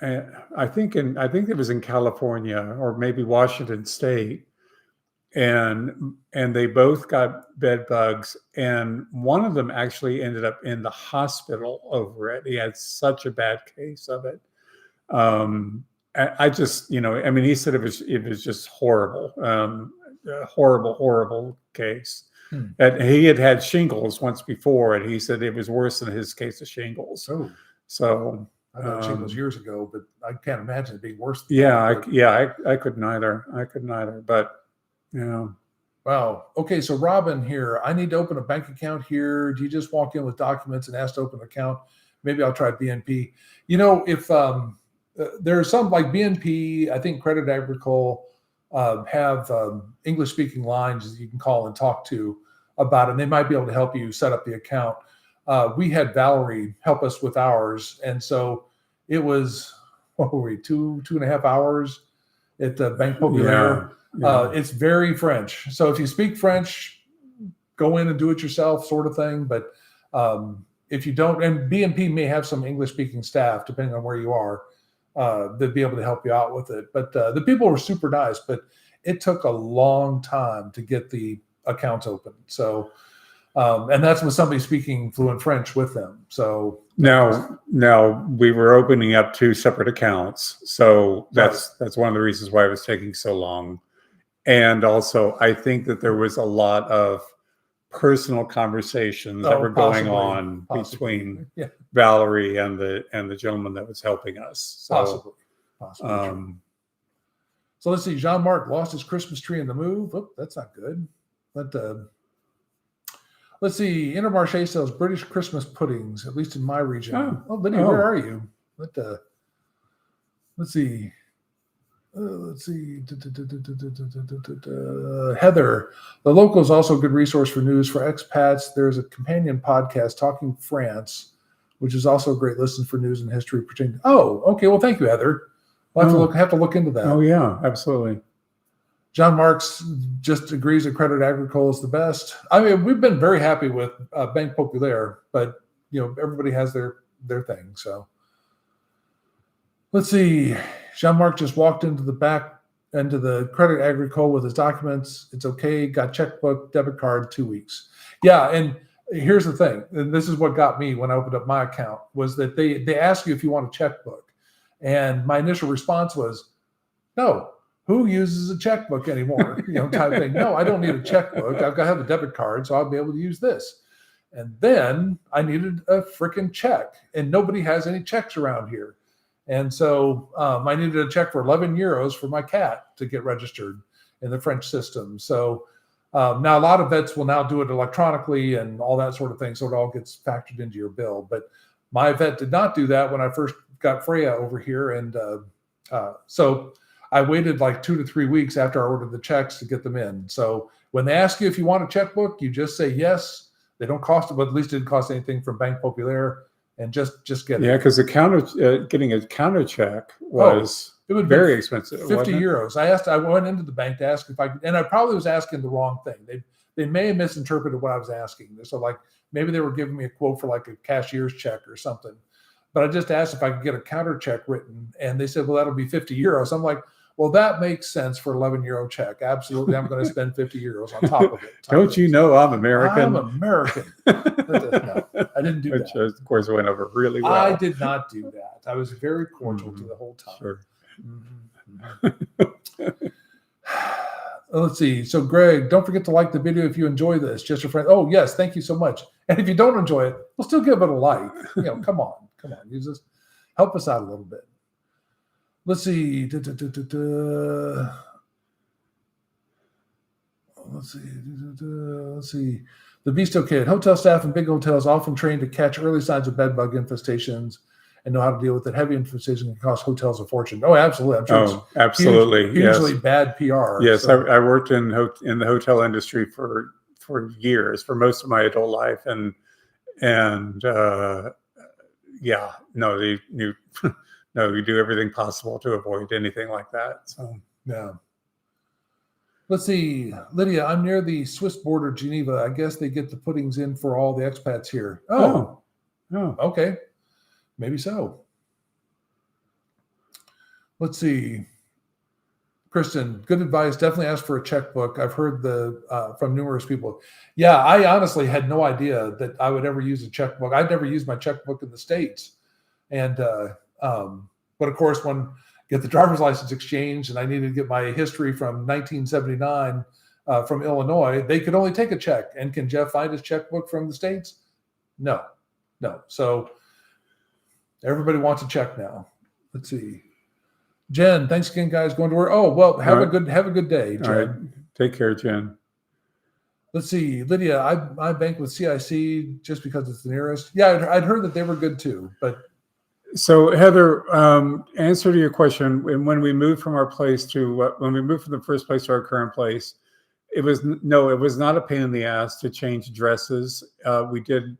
I think it was in California or maybe Washington State, and they both got bed bugs, and one of them actually ended up in the hospital over it. He had such a bad case of it. I just, I mean, he said it was just horrible, horrible case. And he had shingles once before, and he said it was worse than his case of shingles. Oh, so I got shingles years ago, but I can't imagine it being worse. I couldn't either. But Wow. Okay, so Robin here. I need to open a bank account here. Do you just walk in with documents and ask to open an account? Maybe I'll try BNP. If there are some like BNP, I think Credit Agricole have English-speaking lines that you can call and talk to about it. And they might be able to help you set up the account. We had Valerie help us with ours, and so it was 2.5 hours at the Banque Populaire. Yeah. It's very French, so if you speak French, go in and do it yourself, sort of thing. But if you don't, and BNP may have some English-speaking staff, depending on where you are, they'd be able to help you out with it. But the people were super nice, but it took a long time to get the accounts open. So. And that's with somebody speaking fluent French with them. So now we were opening up 2 separate accounts. So that's one of the reasons why it was taking so long. And also, I think that there was a lot of personal conversations that were going on between Valerie and the gentleman that was helping us. So, possibly. So let's see. Jean-Marc lost his Christmas tree in the move. Oh, that's not good. But let's see. Intermarché sells British Christmas puddings, at least in my region. Oh, Lydia, where are you? Let's see. Heather, the local is also a good resource for news for expats. There's a companion podcast, Talking France, which is also a great listen for news and history pertaining. Oh, okay. Well, thank you, Heather. We'll have to look into that. Oh, yeah, absolutely. John Marks just agrees that Credit Agricole is the best. I mean, we've been very happy with Banque Populaire, but everybody has their thing. So let's see. Jean-Marc just walked into the Credit Agricole with his documents. It's okay. Got checkbook, debit card, 2 weeks. Yeah, and here's the thing, and this is what got me when I opened up my account, was that they ask you if you want a checkbook, and my initial response was, no. Who uses a checkbook anymore? Type thing. No, I don't need a checkbook. I've got to have a debit card, so I'll be able to use this. And then I needed a freaking check, and nobody has any checks around here. And so I needed a check for 11 euros for my cat to get registered in the French system. So now a lot of vets will now do it electronically and all that sort of thing, so it all gets factored into your bill. But my vet did not do that when I first got Freya over here, and so I waited like 2 to 3 weeks after I ordered the checks to get them in. So when they ask you if you want a checkbook, you just say yes. They don't cost, but at least it didn't cost anything from Banque Populaire, and just get it. Yeah, because getting a counter check was it would very expensive. 50 euros. I went into the bank to ask if I could, and I probably was asking the wrong thing. They may have misinterpreted what I was asking. So like maybe they were giving me a quote for like a cashier's check or something. But I just asked if I could get a counter check written, and they said, well, that'll be 50 euros. I'm like, well, that makes sense for 11 euro check. Absolutely. I'm going to spend 50 euros on top of it. Don't you know I'm American? I'm American. No. I didn't do Which, that. of course, went over really well. I did not do that. I was very cordial to the whole time. Sure. Let's see. So, Greg, don't forget to like the video if you enjoy this. Just your friend. Oh, yes. Thank you so much. And if you don't enjoy it, we'll still give it a like. Come on. Use this. Help us out a little bit. Let's see. Let's see. The Beasto Kid. Hotel staff in big hotels often trained to catch early signs of bed bug infestations and know how to deal with it. Heavy infestation can cost hotels a fortune. Oh, absolutely. I'm sure absolutely. Hugely bad PR. Yes, so. I worked in the hotel industry for years, for most of my adult life, and you do everything possible to avoid anything like that. So yeah. Let's see, Lydia. I'm near the Swiss border, Geneva. I guess they get the puddings in for all the expats here. Oh. Okay. Maybe so. Let's see. Kristen, good advice. Definitely ask for a checkbook. I've heard from numerous people. Yeah, I honestly had no idea that I would ever use a checkbook. I'd never used my checkbook in the States. And, but of course, when I get the driver's license exchanged and I needed to get my history from 1979 from Illinois, they could only take a check. And can Jeff find his checkbook from the States? No. So everybody wants a check now. Let's see. Jen, thanks again, guys. Going to work. Oh, well, have a good day, Jen. All right. Take care, Jen. Let's see. Lydia, I bank with CIC just because it's the nearest. Yeah, I'd heard that they were good too. But so, Heather, answer to your question. When we moved from our place when we moved from the first place to our current place, it was not a pain in the ass to change addresses. We did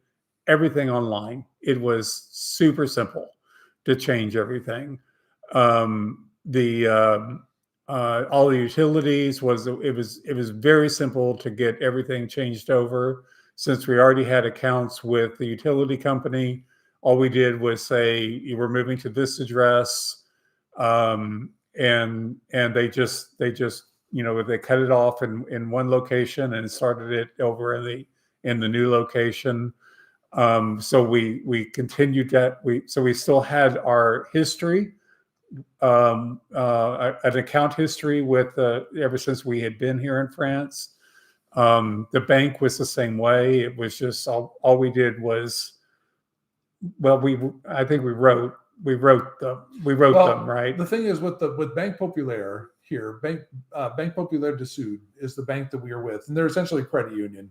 everything online. It was super simple to change everything. All the utilities it was very simple to get everything changed over. Since we already had accounts with the utility company, all we did was say you were moving to this address, and they just they cut it off in one location and started it over in the new location. So we continued that. We still had our history, an account history with ever since we had been here in France. The bank was the same way. It was just all we did was, I think we wrote them, right? The thing is with Banque Populaire here, Banque Populaire du Sud is the bank that we are with, and they're essentially a credit union.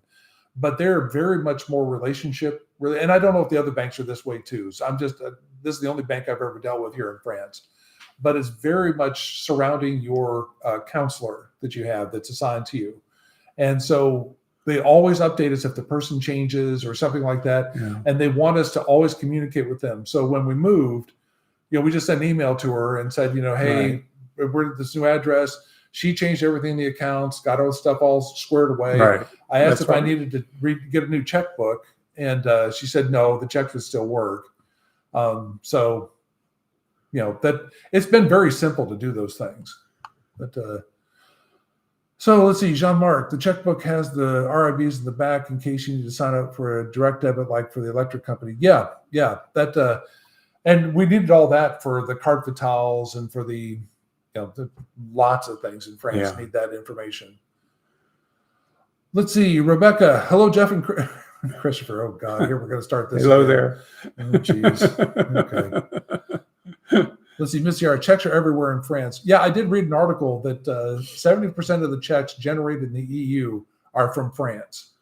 But they're very much more relationship, really. And I don't know if the other banks are this way too. So I'm just, this is the only bank I've ever dealt with here in France. But it's very much surrounding your counselor that you have that's assigned to you. And so they always update us if the person changes or something like that. Yeah. And they want us to always communicate with them. So when we moved, we just sent an email to her and said, hey, we're at this new address. She changed everything in the accounts, got all the stuff all squared away. Right. I asked if I needed to get a new checkbook, and she said no, the checks would still work. So, that it's been very simple to do those things. But so let's see, Jean-Marc, the checkbook has the RIBs in the back in case you need to sign up for a direct debit like for the electric company. Yeah, that and we needed all that for the carte vitales and for the lots of things in France need that information. Let's see, Rebecca. Hello, Jeff and Christopher. Oh God, here we're going to start this. Hello there. Oh geez. Okay. Let's see, Missy, our checks are everywhere in France. Yeah, I did read an article that 70% of the checks generated in the EU are from France.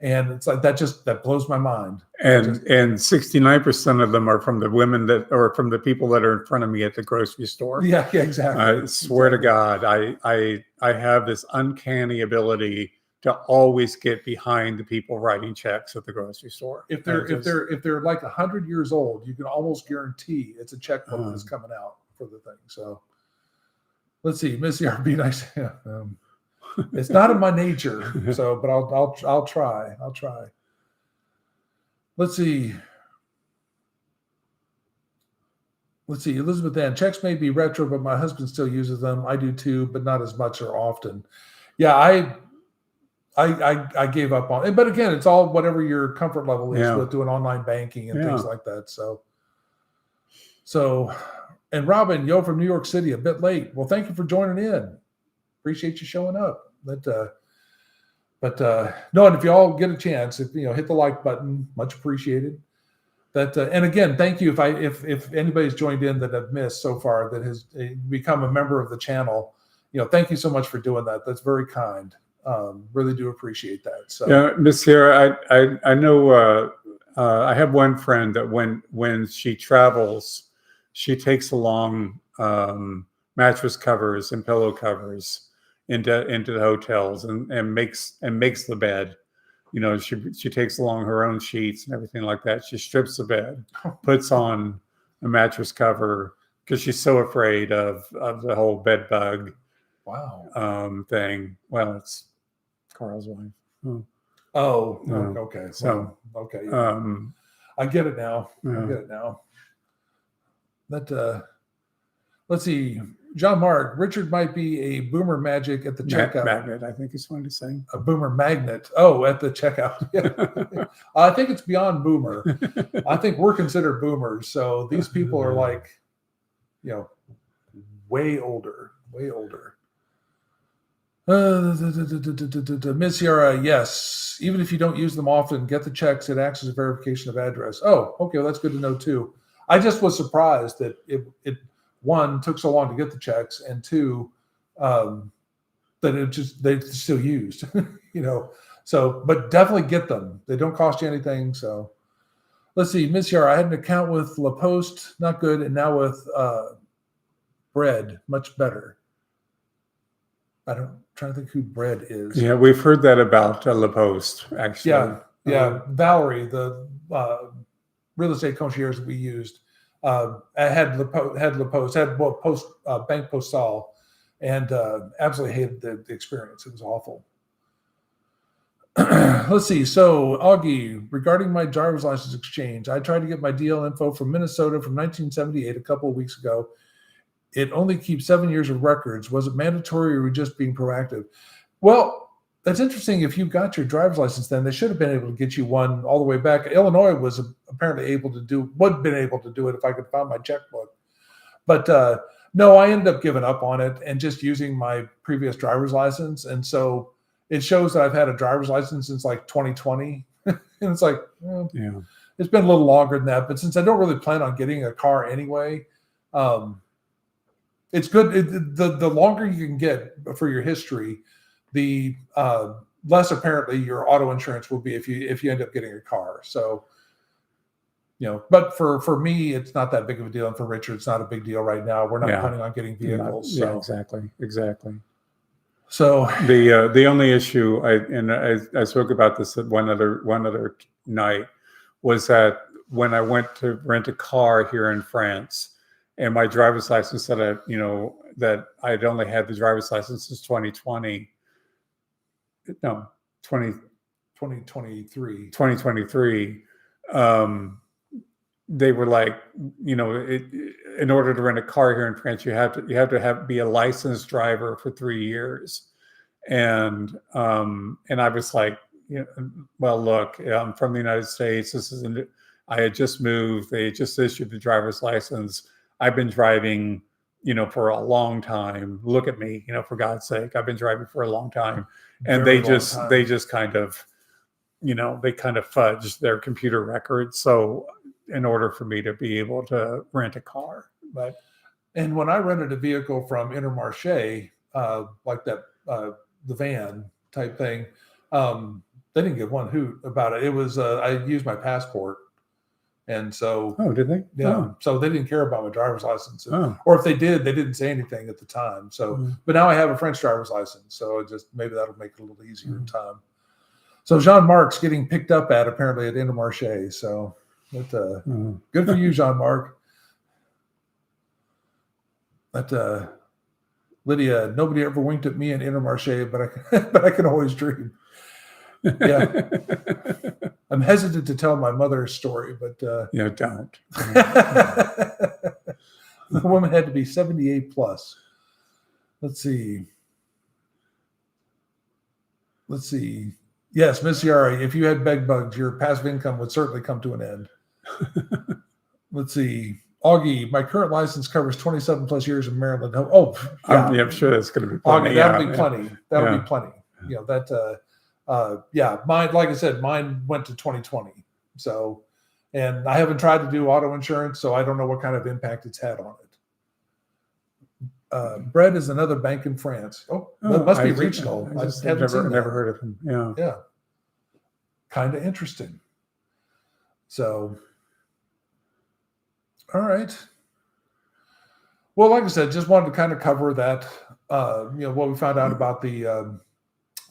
And it's like that blows my mind. And 69% of them are from the women or from the people that are in front of me at the grocery store. Yeah, exactly. I swear to God, I have this uncanny ability to always get behind the people writing checks at the grocery store. If they're like 100 years old, you can almost guarantee it's a checkbook that's coming out for the thing. So let's see, Missy, be nice. It's not in my nature, but I'll try. Let's see, Elizabeth Ann. Checks may be retro, but my husband still uses them. I do too, but not as much or often. Yeah, I gave up on it. But again, it's all whatever your comfort level is Yeah. with doing online banking and things like that. So, and Robin, yo, from New York City, a bit late. Well, thank you for joining in. Appreciate you showing up. But no, and if you all get a chance, hit the like button, much appreciated. And again, thank you. If anybody's joined in that I've missed so far that has become a member of the channel, thank you so much for doing that. That's very kind. Really do appreciate that. So yeah, Miss Sierra, I know I have one friend that when she travels, she takes along mattress covers and pillow covers into the hotels and makes the bed. She takes along her own sheets and everything like that. She strips the bed, puts on a mattress cover because she's so afraid of the whole bed bug thing. Well, it's Carl's wife. Okay. So okay. I get it now. Yeah. I get it now. Let's see. John Mark, Richard might be a boomer magic at the checkout. Magnet, I think is what he's saying. A boomer magnet. Oh, at the checkout. Yeah. I think it's beyond boomer. I think we're considered boomers. So these people are like, way older. Ms. Sierra, yes. Even if you don't use them often, get the checks. It acts as a verification of address. Oh, okay. Well, that's good to know too. I just was surprised that it one, took so long to get the checks, and two, that they still used, So, but definitely get them. They don't cost you anything. So, let's see, Miss Yara, I had an account with La Poste, not good, and now with Bread, much better. I'm trying to think who Bread is. Yeah, we've heard that about La Poste, actually. Yeah. Valerie, the real estate concierge that we used. Had La Poste, Bank Postal, and absolutely hated the experience. It was awful. Let's see. So, Augie, regarding my driver's license exchange, I tried to get my DL info from Minnesota from 1978 a couple of weeks ago. It only keeps 7 years of records. Was it mandatory, or were we just being proactive? Well, that's interesting. If you got your driver's license, then they should have been able to get you one all the way back. Illinois was apparently would been able to do it if I could find my checkbook. But no, I ended up giving up on it and just using my previous driver's license. And so it shows that I've had a driver's license since like 2020. And it's like, it's been a little longer than that. But since I don't really plan on getting a car anyway, it's good. The longer you can get for your history, the less apparently your auto insurance will be if you end up getting a car. So, but for me, it's not that big of a deal. And for Richard, it's not a big deal right now. We're not planning on getting vehicles. Yeah, exactly. So the only issue, I spoke about this at one other night, was that when I went to rent a car here in France, and my driver's license said that I'd only had the driver's license since 2020. No, 2023. They were like, in order to rent a car here in France, you have to be a licensed driver for 3 years. And I was like, well, look, I'm from the United States. I had just moved. They just issued the driver's license. I've been driving, for a long time. Look at me, for God's sake, I've been driving for a long time. And they just kind of, they kind of fudged their computer records. So in order for me to be able to rent a car, and when I rented a vehicle from Intermarché, like that, the van type thing, they didn't give one hoot about it. It was, I used my passport. And so, did they? Yeah. Oh. So they didn't care about my driver's license, or if they did, they didn't say anything at the time. So, but now I have a French driver's license, so maybe that'll make it a little easier in time. So Jean Marc's getting picked up apparently at Intermarché. So, good for you, Jean Marc. But Lydia, nobody ever winked at me in Intermarché, but I can always dream. Yeah. I'm hesitant to tell my mother's story, but don't. The woman had to be 78 plus. Let's see. Let's see. Yes, Miss Yara, if you had bed bugs, your passive income would certainly come to an end. Let's see. Augie, my current license covers 27 plus years in Maryland. Oh, yeah. I'm sure that's going to be plenty. Augie, that'll be plenty. That'll be plenty. You know, that, mine, like I said, mine went to 2020. So, and I haven't tried to do auto insurance, so I don't know what kind of impact it's had on it. Bread is another bank in France. Oh, it must be regional. I've never heard of him. Yeah. Yeah. Kind of interesting. So, all right. Well, like I said, just wanted to kind of cover that, what we found out about the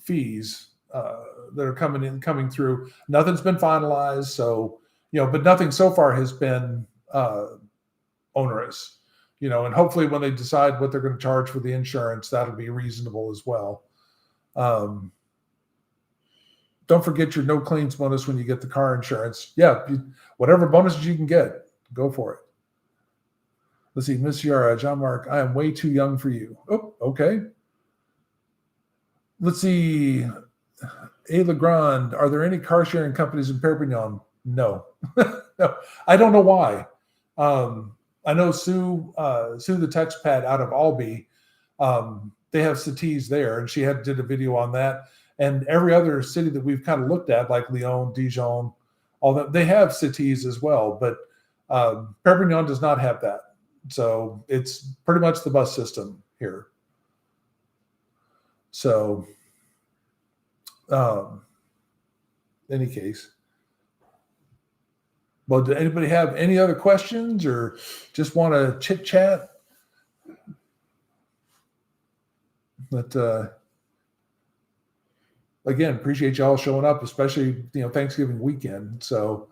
fees that are coming through. Nothing's been finalized. So, but nothing so far has been onerous, and hopefully when they decide what they're going to charge for the insurance, that'll be reasonable as well. Don't forget your no claims bonus when you get the car insurance. Yeah, whatever bonuses you can get, go for it. Let's see, Miss Yara, John Mark, I am way too young for you. Oh, okay. Let's see. A. Legrand, are there any car sharing companies in Perpignan? No. No. I don't know why. I know Sue the Texpat out of Albi, they have cities there, and she did a video on that. And every other city that we've kind of looked at, like Lyon, Dijon, all that, they have cities as well. But Perpignan does not have that. So it's pretty much the bus system here. So, any case. Well, did anybody have any other questions or just want to chit chat? But again, appreciate y'all showing up, especially Thanksgiving weekend. So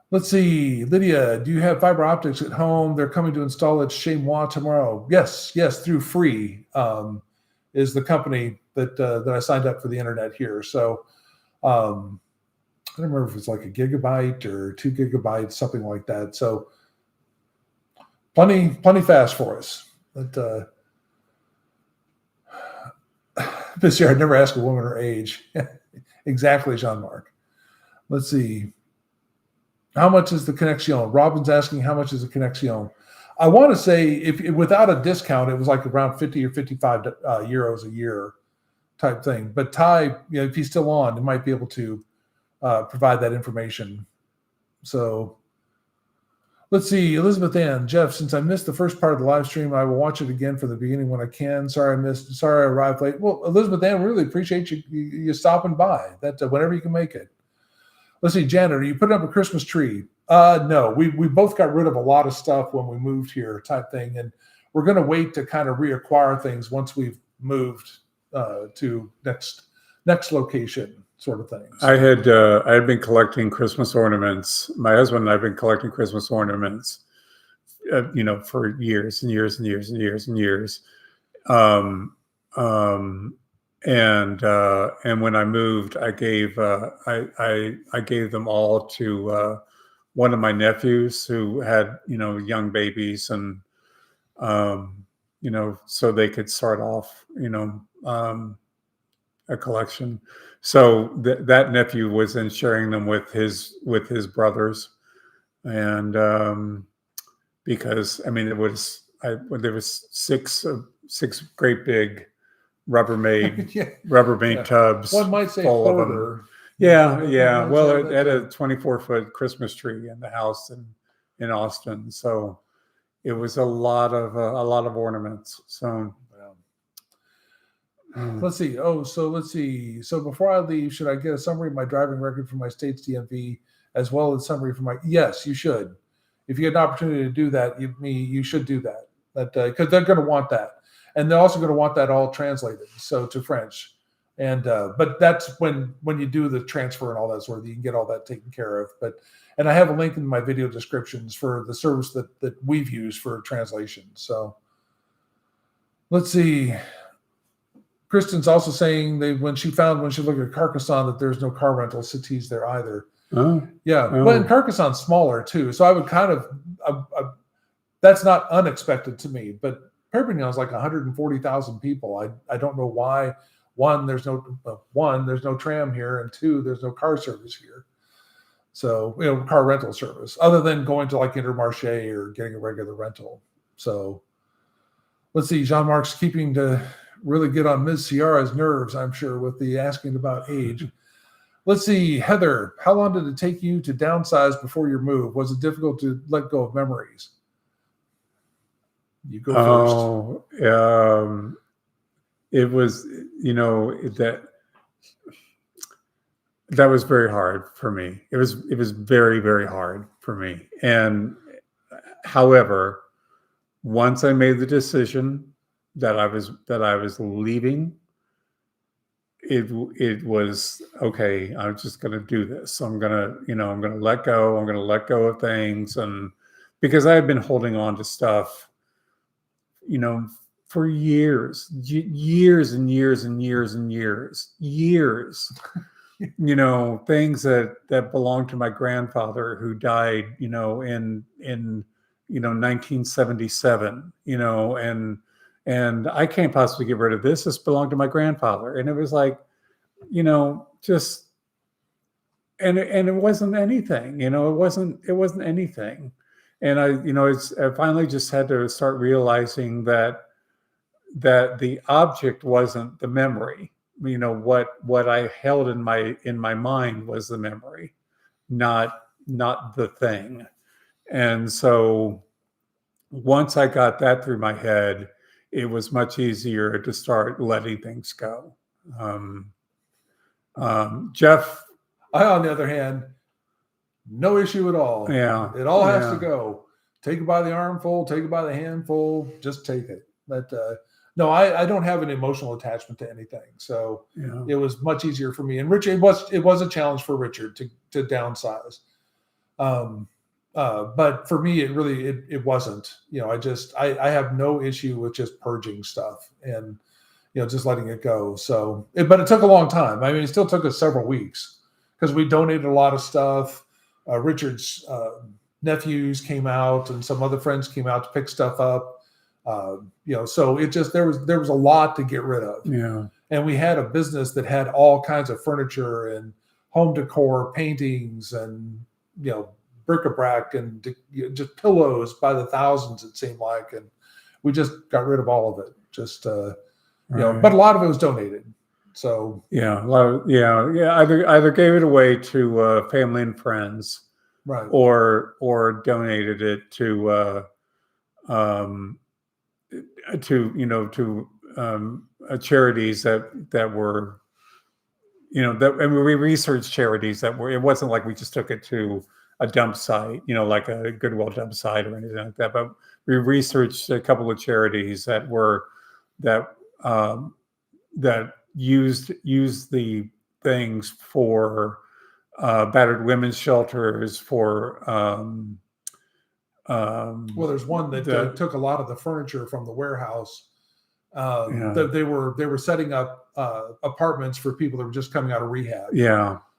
let's see, Lydia, do you have fiber optics at home? They're coming to install it chez moi tomorrow. Yes, through Free is the company that I signed up for the internet here. So I don't remember if it's like a gigabyte or 2 gigabytes, something like that. So plenty fast for us. But this year, I'd never ask a woman her age. Exactly, Jean-Marc. Let's see. How much is the Connexion? Robin's asking how much is the Connexion. I want to say if without a discount, it was like around 50 or 55 euros a year type thing. But Ty, if he's still on, he might be able to provide that information. So let's see. Elizabeth Ann, Jeff, since I missed the first part of the live stream, I will watch it again from the beginning when I can. Sorry I arrived late. Well, Elizabeth Ann, really appreciate you stopping by. That whenever you can make it. Let's see, Janet, are you putting up a Christmas tree? No, we both got rid of a lot of stuff when we moved here type thing. And we're going to wait to kind of reacquire things once we've moved to next location sort of things. I had been collecting Christmas ornaments. My husband and I have been collecting Christmas ornaments, for years and years and years and years and years. And when I moved, I gave them all to one of my nephews who had young babies, and so they could start off a collection. So that nephew was then sharing them with his brothers, and because there was six great big Rubbermaid tubs. One might say full hoarder. Of them. Yeah. Well, it had a 24-foot Christmas tree in the house in Austin, so it was a lot of ornaments. So let's see. Let's see. So before I leave, should I get a summary of my driving record for my state's DMV as well as summary for my? Yes, you should. If you get an opportunity to do that, you should do that. Because they're going to want that. And they're also going to want that all translated, so to French. And but that's when you do the transfer and all that sort of thing, you can get all that taken care of. And I have a link in my video descriptions for the service that we've used for translation. So let's see. Kristen's also saying when she looked at Carcassonne that there's no car rental cities there either. Oh. Yeah. But in Carcassonne's smaller too. So I would kind of that's not unexpected to me, but Perpignan is like 140,000 people. I don't know why. One, there's no tram here, and two, there's no car service here. So, car rental service, other than going to like Intermarché or getting a regular rental. So let's see, Jean-Marc's keeping to really get on Ms. Ciara's nerves, I'm sure, with the asking about age. Let's see, Heather, how long did it take you to downsize before your move? Was it difficult to let go of memories? You go first. It was, that was very hard for me. It was very, very hard for me. And however, once I made the decision that I was leaving, it was okay. I'm just going to do this. I'm going to let go. I'm going to let go of things. And because I had been holding on to stuff, for years and years and years and years, things that belonged to my grandfather who died, in 1977, and I can't possibly get rid of this. This belonged to my grandfather. And it was like, just, and it wasn't anything, it wasn't anything. And I finally just had to start realizing that the object wasn't the memory. What I held in my mind was the memory, not the thing. And so once I got that through my head, it was much easier to start letting things go. Jeff, I, on the other hand, no issue at all. Yeah, it all has to go. Take it by the armful, take it by the handful, just take it. But no, I don't have an emotional attachment to anything, so it was much easier for me. And Richard, it was a challenge for Richard to downsize, but for me, it wasn't. I have no issue with just purging stuff and just letting it go. So, but it took a long time. I mean, it still took us several weeks because we donated a lot of stuff. Richard's nephews came out, and some other friends came out to pick stuff up. So it just, there was a lot to get rid of. Yeah. And we had a business that had all kinds of furniture and home decor, paintings, and, bric-a-brac, and just pillows by the thousands, it seemed like. And we just got rid of all of it. Just, Right. But a lot of it was donated. So either gave it away to family and friends, right, or donated it to charities that were, and we researched charities that were. It wasn't like we just took it to a dump site, like a Goodwill dump site or anything like that. But we researched a couple of charities that used the things for battered women's shelters, for well, there's one that took a lot of the furniture from the warehouse. They were setting up apartments for people that were just coming out of rehab.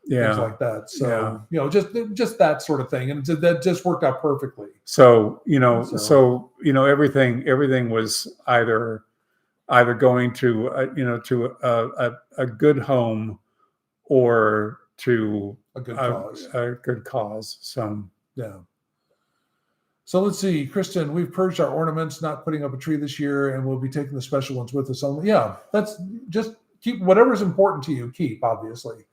Things like that. So just that sort of thing, and that just worked out perfectly. So everything was either going to a good home or to a good cause. So So let's see, Kristen, we've purged our ornaments, not putting up a tree this year, and we'll be taking the special ones with us only. Yeah, that's just keep whatever's important to you, keep, obviously.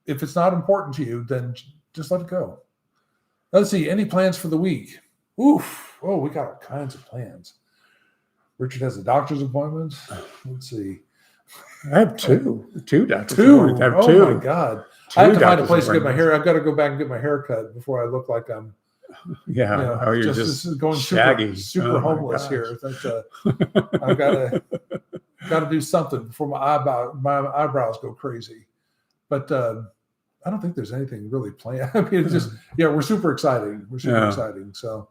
If it's not important to you, then just let it go. Let's see, any plans for the week? Oof. Oh, we got all kinds of plans. Richard has a doctor's appointment. Let's see. I have two doctor's appointments. I have two. Oh my God. I have to find a place to get my hair. I've got to go back and get my hair cut before I look like I'm you're just going shaggy, super homeless here. I've got to do something before my eyebrows go crazy. But I don't think there's anything really planned. I mean, it's just we're super exciting. We're super exciting. So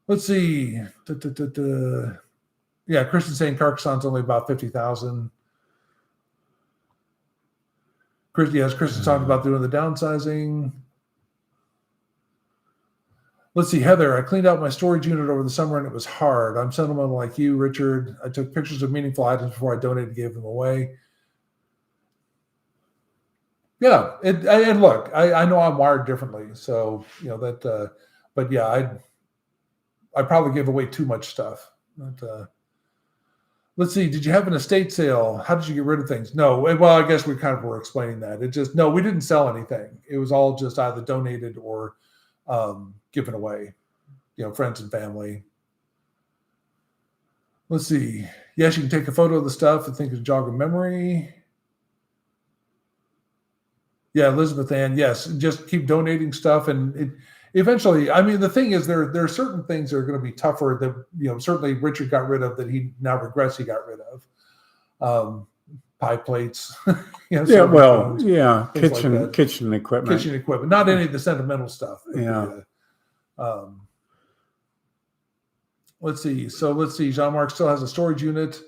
let's see. Christian's saying Carcassonne's only about 50,000. Kristen's talking about doing the downsizing. Let's see, Heather, I cleaned out my storage unit over the summer and it was hard. I'm sentimental like you, Richard. I took pictures of meaningful items before I donated and gave them away. Yeah, and look, I know I'm wired differently, so that. But yeah, I probably give away too much stuff. But, let's see. Did you have an estate sale? How did you get rid of things? No. Well, I guess we kind of were explaining that. No, we didn't sell anything. It was all just either donated or given away. Friends and family. Let's see. Yes, you can take a photo of the stuff and think of jog a memory. Yeah, Elizabeth Ann, yes, just keep donating stuff. And eventually, I mean, the thing is there are certain things that are going to be tougher that, certainly Richard got rid of that he now regrets he got rid of. Pie plates. Yeah, well, yeah, kitchen equipment. Kitchen equipment, not any of the sentimental stuff. Yeah. Let's see. Jean-Marc still has a storage unit.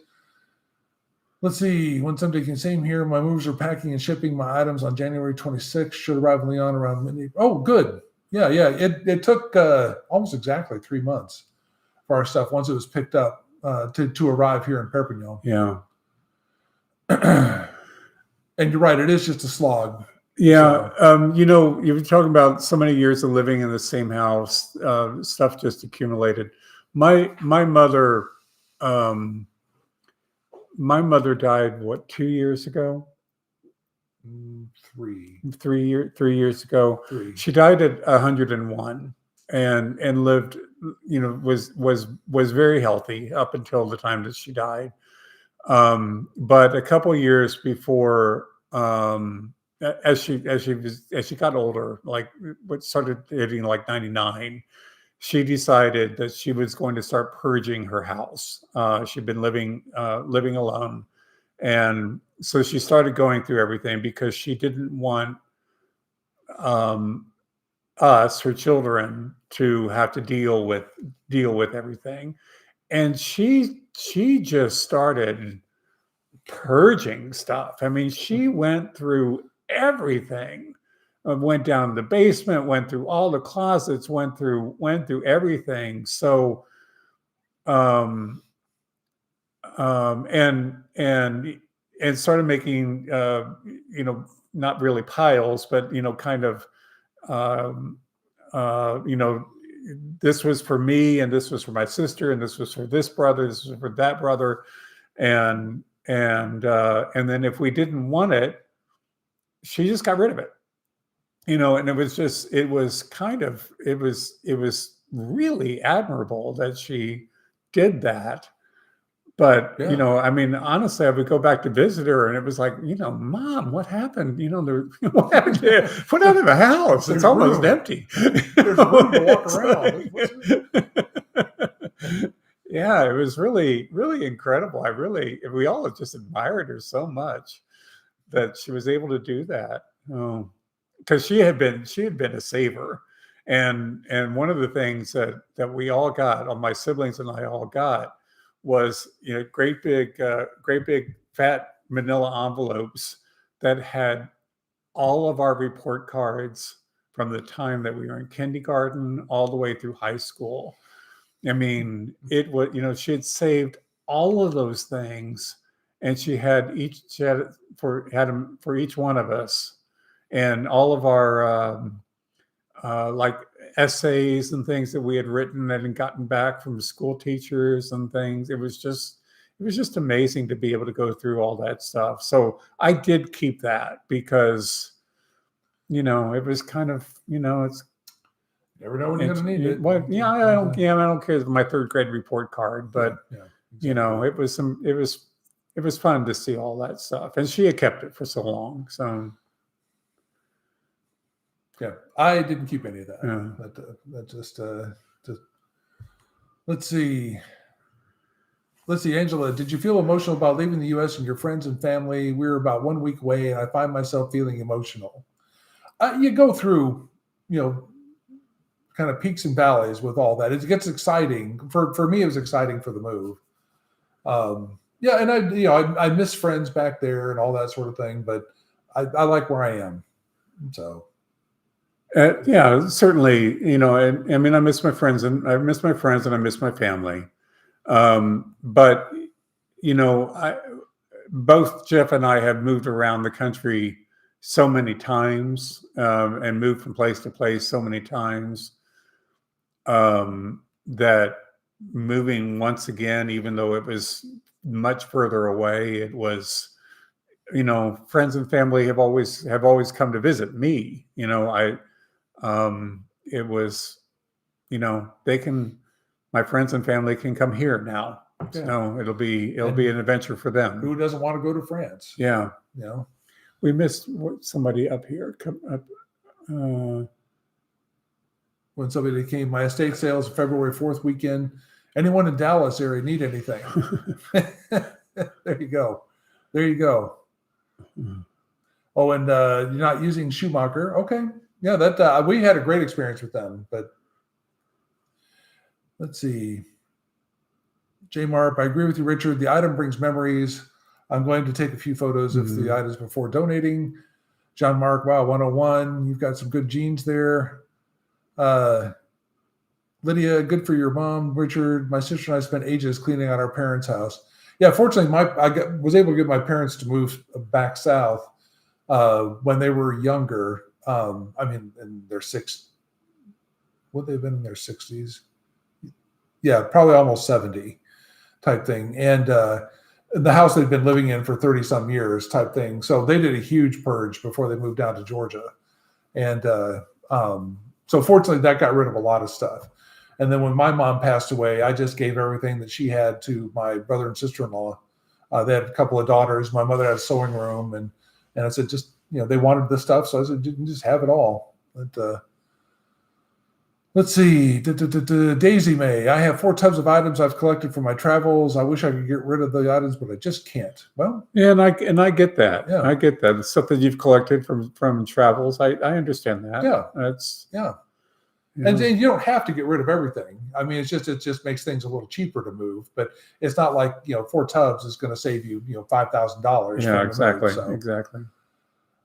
Let's see. When somebody can same here, my movers are packing and shipping my items on January 26th. Should arrive in Leon around midnight. Oh, good. Yeah. It took almost exactly 3 months for our stuff once it was picked up to arrive here in Perpignan. Yeah. And you're right. It is just a slog. Yeah. So. You were talking about so many years of living in the same house, stuff just accumulated. My mother, died, 2 years ago? 3. 3 years ago. 3. She died at 101 and lived, was very healthy up until the time that she died. But a couple of years before, as she got older, like started hitting like 99, she decided that she was going to start purging her house. She'd been living alone. And so she started going through everything because she didn't want us, her children, to have to deal with everything. And she just started purging stuff. I mean, she went through everything. Went down to the basement, went through all the closets, went through everything. So, and started making, not really piles, but kind of, this was for me, and this was for my sister, and this was for this brother, this was for that brother, and then if we didn't want it, she just got rid of it. And it was really admirable that she did that. But, yeah. I mean, honestly, I would go back to visit her and it was like, Mom, what happened? What happened to put out of the house? It's almost empty. There's room to walk around. Yeah, it was really, really incredible. We all just admired her so much that she was able to do that. Because she had been a saver, and one of the things that we all got, all my siblings and I all got, was great big fat manila envelopes that had all of our report cards from the time that we were in kindergarten all the way through high school. I mean, it was she had saved all of those things, and she had them for each one of us. And all of our like essays and things that we had written and gotten back from school teachers and things. It was just amazing to be able to go through all that stuff. So I did keep that because, it was kind of, it's never know when you're gonna need it. Well, yeah, I don't care about my third grade report card, but exactly. It was fun to see all that stuff, and she had kept it for so long. So. Yeah, I didn't keep any of that. Yeah. That just let's see, Angela, did you feel emotional about leaving the U.S. and your friends and family? We were about 1 week away, and I find myself feeling emotional. You go through, kind of peaks and valleys with all that. It gets exciting. For me, it was exciting for the move. Yeah, and I miss friends back there and all that sort of thing, but I like where I am. So. Yeah, certainly. I mean, I miss my friends, and I miss my family. But both Jeff and I have moved around the country so many times, and moved from place to place so many times, that moving once again, even though it was much further away, it was, friends and family have always come to visit me. It was, they can, my friends and family can come here now. Yeah. So it'll be an adventure for them. Who doesn't want to go to France? Yeah. We missed somebody up here. When somebody came, my estate sales February 4th weekend. Anyone in Dallas area need anything? There you go. Oh, and you're not using Schumacher. Okay. Yeah, that we had a great experience with them. But let's see. J Marp, I agree with you, Richard. The item brings memories. I'm going to take a few photos of the items before donating. John Mark, wow, 101. You've got some good genes there. Lydia, good for your mom. Richard, my sister and I spent ages cleaning out our parents' house. Yeah, fortunately, I was able to get my parents to move back south when they were younger. I mean, in their would they've been in their 60s? Yeah, probably almost 70 type thing. And the house they'd been living in for 30 some years type thing. So they did a huge purge before they moved down to Georgia. And so fortunately that got rid of a lot of stuff. And then when my mom passed away, I just gave everything that she had to my brother and sister-in-law. They had a couple of daughters. My mother had a sewing room, and I said, just, they wanted the stuff. So I said, just have it all. But, let's see. Daisy May, I have 4 tubs of items I've collected from my travels. I wish I could get rid of the items, but I just can't. Well, yeah, and I get that. Yeah. I get that. It's stuff that you've collected from travels. I understand that. Yeah. That's And then you don't have to get rid of everything. I mean, it just makes things a little cheaper to move, but it's not like 4 tubs is going to save you $5,000. Yeah, exactly. Move, so. Exactly.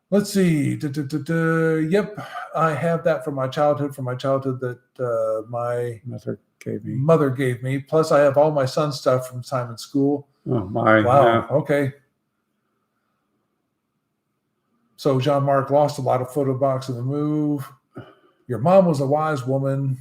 Let's see. Yep, I have that from my childhood. That my mother gave me. Plus, I have all my son's stuff from time in school. Oh my! Wow. Yeah. Okay. So Jean-Marc lost a lot of photo box in the move. Your mom was a wise woman.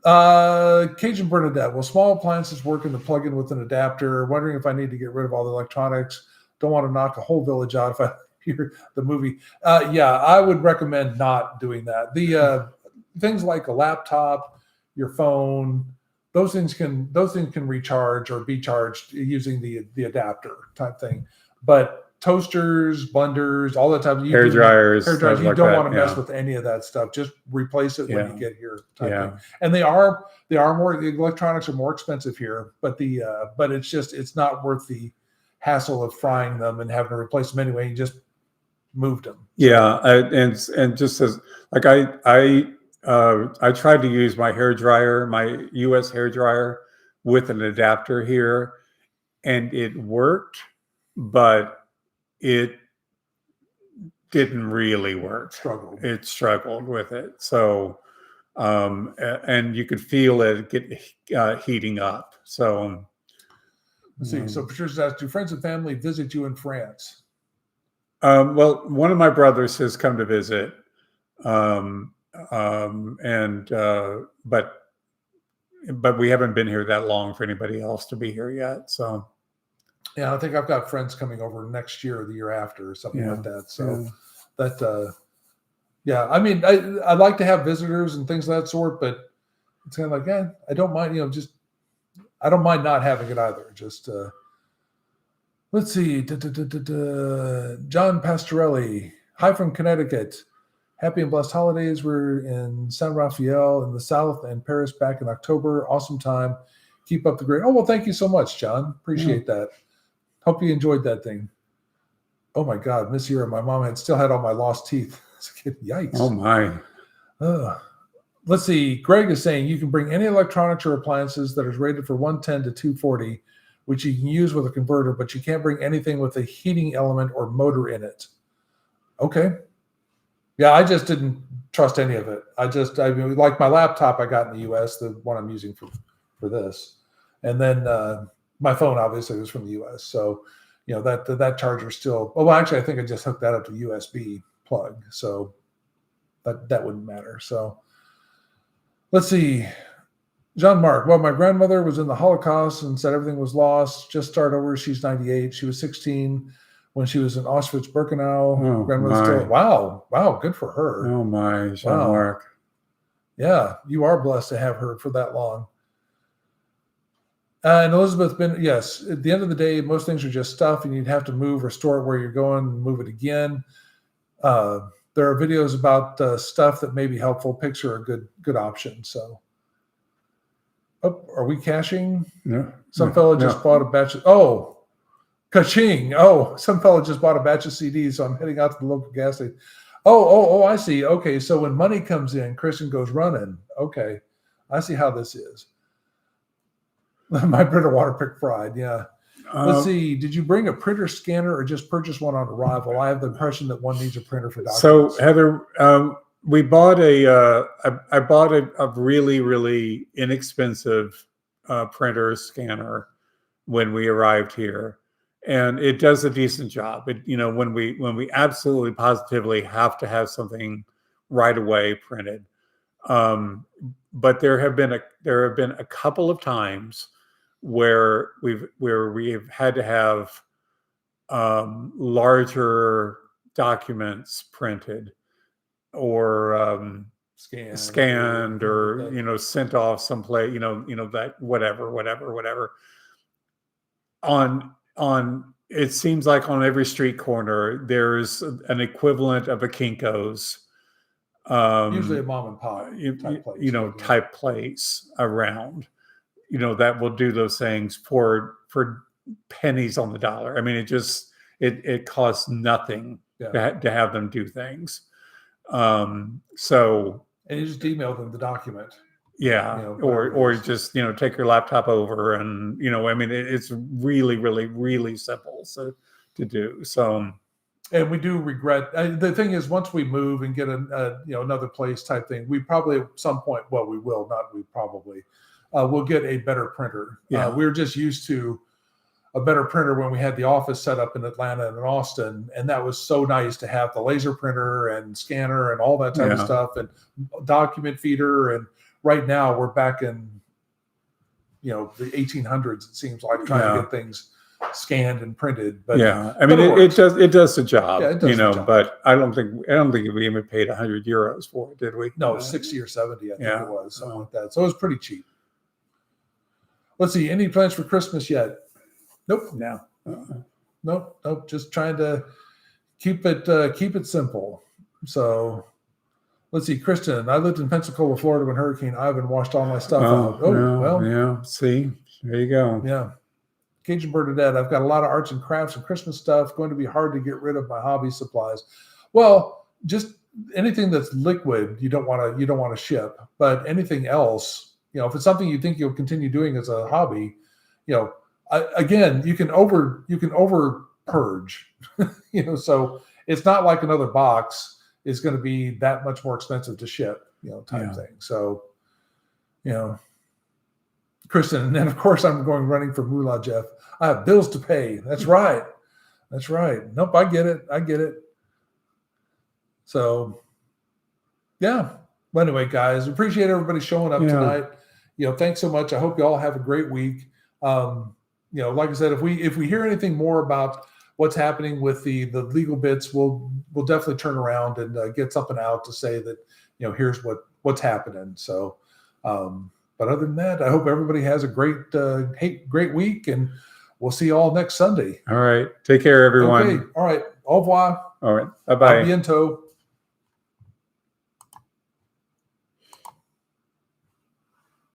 Cajun Bernadette. Will small appliances work in the plug-in with an adapter? Wondering if I need to get rid of all the electronics. Don't want to knock a whole village out if I hear the movie. Yeah, I would recommend not doing that. The things like a laptop, your phone, those things can recharge or be charged using the adapter type thing. But toasters, blenders, all that type of hair dryers, you don't want to mess with any of that stuff. Just replace it when you get here. Type thing. And the electronics are more expensive here, but but it's not worth the hassle of frying them and having to replace them anyway. You just moved them. Yeah, and just as like I tried to use my hair dryer, my US hair dryer, with an adapter here, and it worked, but it didn't really work. It struggled with it. So, and you could feel it get heating up. So, let's see. So Patricia's asked, do friends and family visit you in France? Well, one of my brothers has come to visit, but we haven't been here that long for anybody else to be here yet. So. Yeah, I think I've got friends coming over next year or the year after or something like that. So I mean, I like to have visitors and things of that sort, but it's kind of like, I don't mind, I don't mind not having it either. Just, let's see. John Pastorelli, hi from Connecticut. Happy and blessed holidays. We're in San Rafael in the South and Paris back in October. Awesome time. Keep up the great. Oh, well, thank you so much, John. Appreciate that. Hope you enjoyed that thing. Oh my God, Miss Era, my mom still had all my lost teeth. Yikes. Oh my. Let's see. Greg is saying you can bring any electronics or appliances that is rated for 110 to 240, which you can use with a converter, but you can't bring anything with a heating element or motor in it. Okay. Yeah, I just didn't trust any of it. I mean, like my laptop I got in the U.S., the one I'm using for this, and then my phone obviously was from the U.S. So, that charger still. Well, actually, I think I just hooked that up to USB plug, so that wouldn't matter. So, let's see. Jean-Marc, well, my grandmother was in the Holocaust and said everything was lost. Just start over. She's 98. She was 16 when she was in Auschwitz-Birkenau. Oh, Grandmother's still. Wow, good for her. Oh my, Jean-Marc. Wow. Yeah, you are blessed to have her for that long. And Elizabeth, yes, at the end of the day, most things are just stuff, and you'd have to move or store it where you're going and move it again. There are videos about stuff that may be helpful. Pics are a good option. So. Oh, are we cashing? No. Some fellow just bought a batch of, ka-ching. Oh, some fellow just bought a batch of CDs, so I'm heading out to the local gas station. Oh, I see. Okay, so when money comes in, Christian goes running. Okay, I see how this is. My printer water pick fried, yeah. Let's see. Did you bring a printer scanner or just purchase one on arrival? I have the impression that one needs a printer for documents. So, Heather, we bought I bought a really, really inexpensive printer scanner when we arrived here, and it does a decent job. When we absolutely positively have to have something right away printed, but there have been a couple of times where we've had to have larger documents printed or scanned or sent off someplace, that whatever on it seems like on every street corner there's an equivalent of a Kinko's, usually a mom and pop type place around, that will do those things for pennies on the dollar. I mean, it costs nothing to have them do things. So, and you just email them the document. Yeah. Or just, take your laptop over and, I mean, it's really, really, really simple to do. So, and we do regret, the thing is, once we move and get another place type thing, we probably at some point, well, we will not, we probably will get a better printer. Yeah. We were just used to a better printer when we had the office set up in Atlanta and in Austin. And that was so nice to have the laser printer and scanner and all that type of stuff and document feeder. And right now we're back in, the 1800s, it seems like, trying to get things scanned and printed. But I mean, it does the job, it does the job. But I don't think we even paid €100 for it, did we? No, 60 or 70, I think it was, something like that. So it was pretty cheap. Let's see, any plans for Christmas yet? Nope. No. Nope. Just trying to keep it simple. So let's see, Kristen. I lived in Pensacola, Florida when Hurricane Ivan washed all my stuff out. Yeah. See, there you go. Yeah. Cajun Bernadette. I've got a lot of arts and crafts and Christmas stuff. Going to be hard to get rid of my hobby supplies. Well, just anything that's liquid, you don't want to ship. But anything else, if it's something you think you'll continue doing as a hobby, again, you can over purge, so it's not like another box is going to be that much more expensive to ship, type thing. So, Kristen, and then of course I'm running for Moolah, Jeff. I have bills to pay. That's right. Nope. I get it. So yeah. Well, anyway, guys, appreciate everybody showing up tonight. Thanks so much. I hope you all have a great week. Like I said, if we hear anything more about what's happening with the legal bits, we'll definitely turn around and get something out to say that, here's what's happening. So, but other than that, I hope everybody has a great week, and we'll see you all next Sunday. All right. Take care, everyone. Okay. All right. Au revoir. All right. Bye-bye. A bientôt.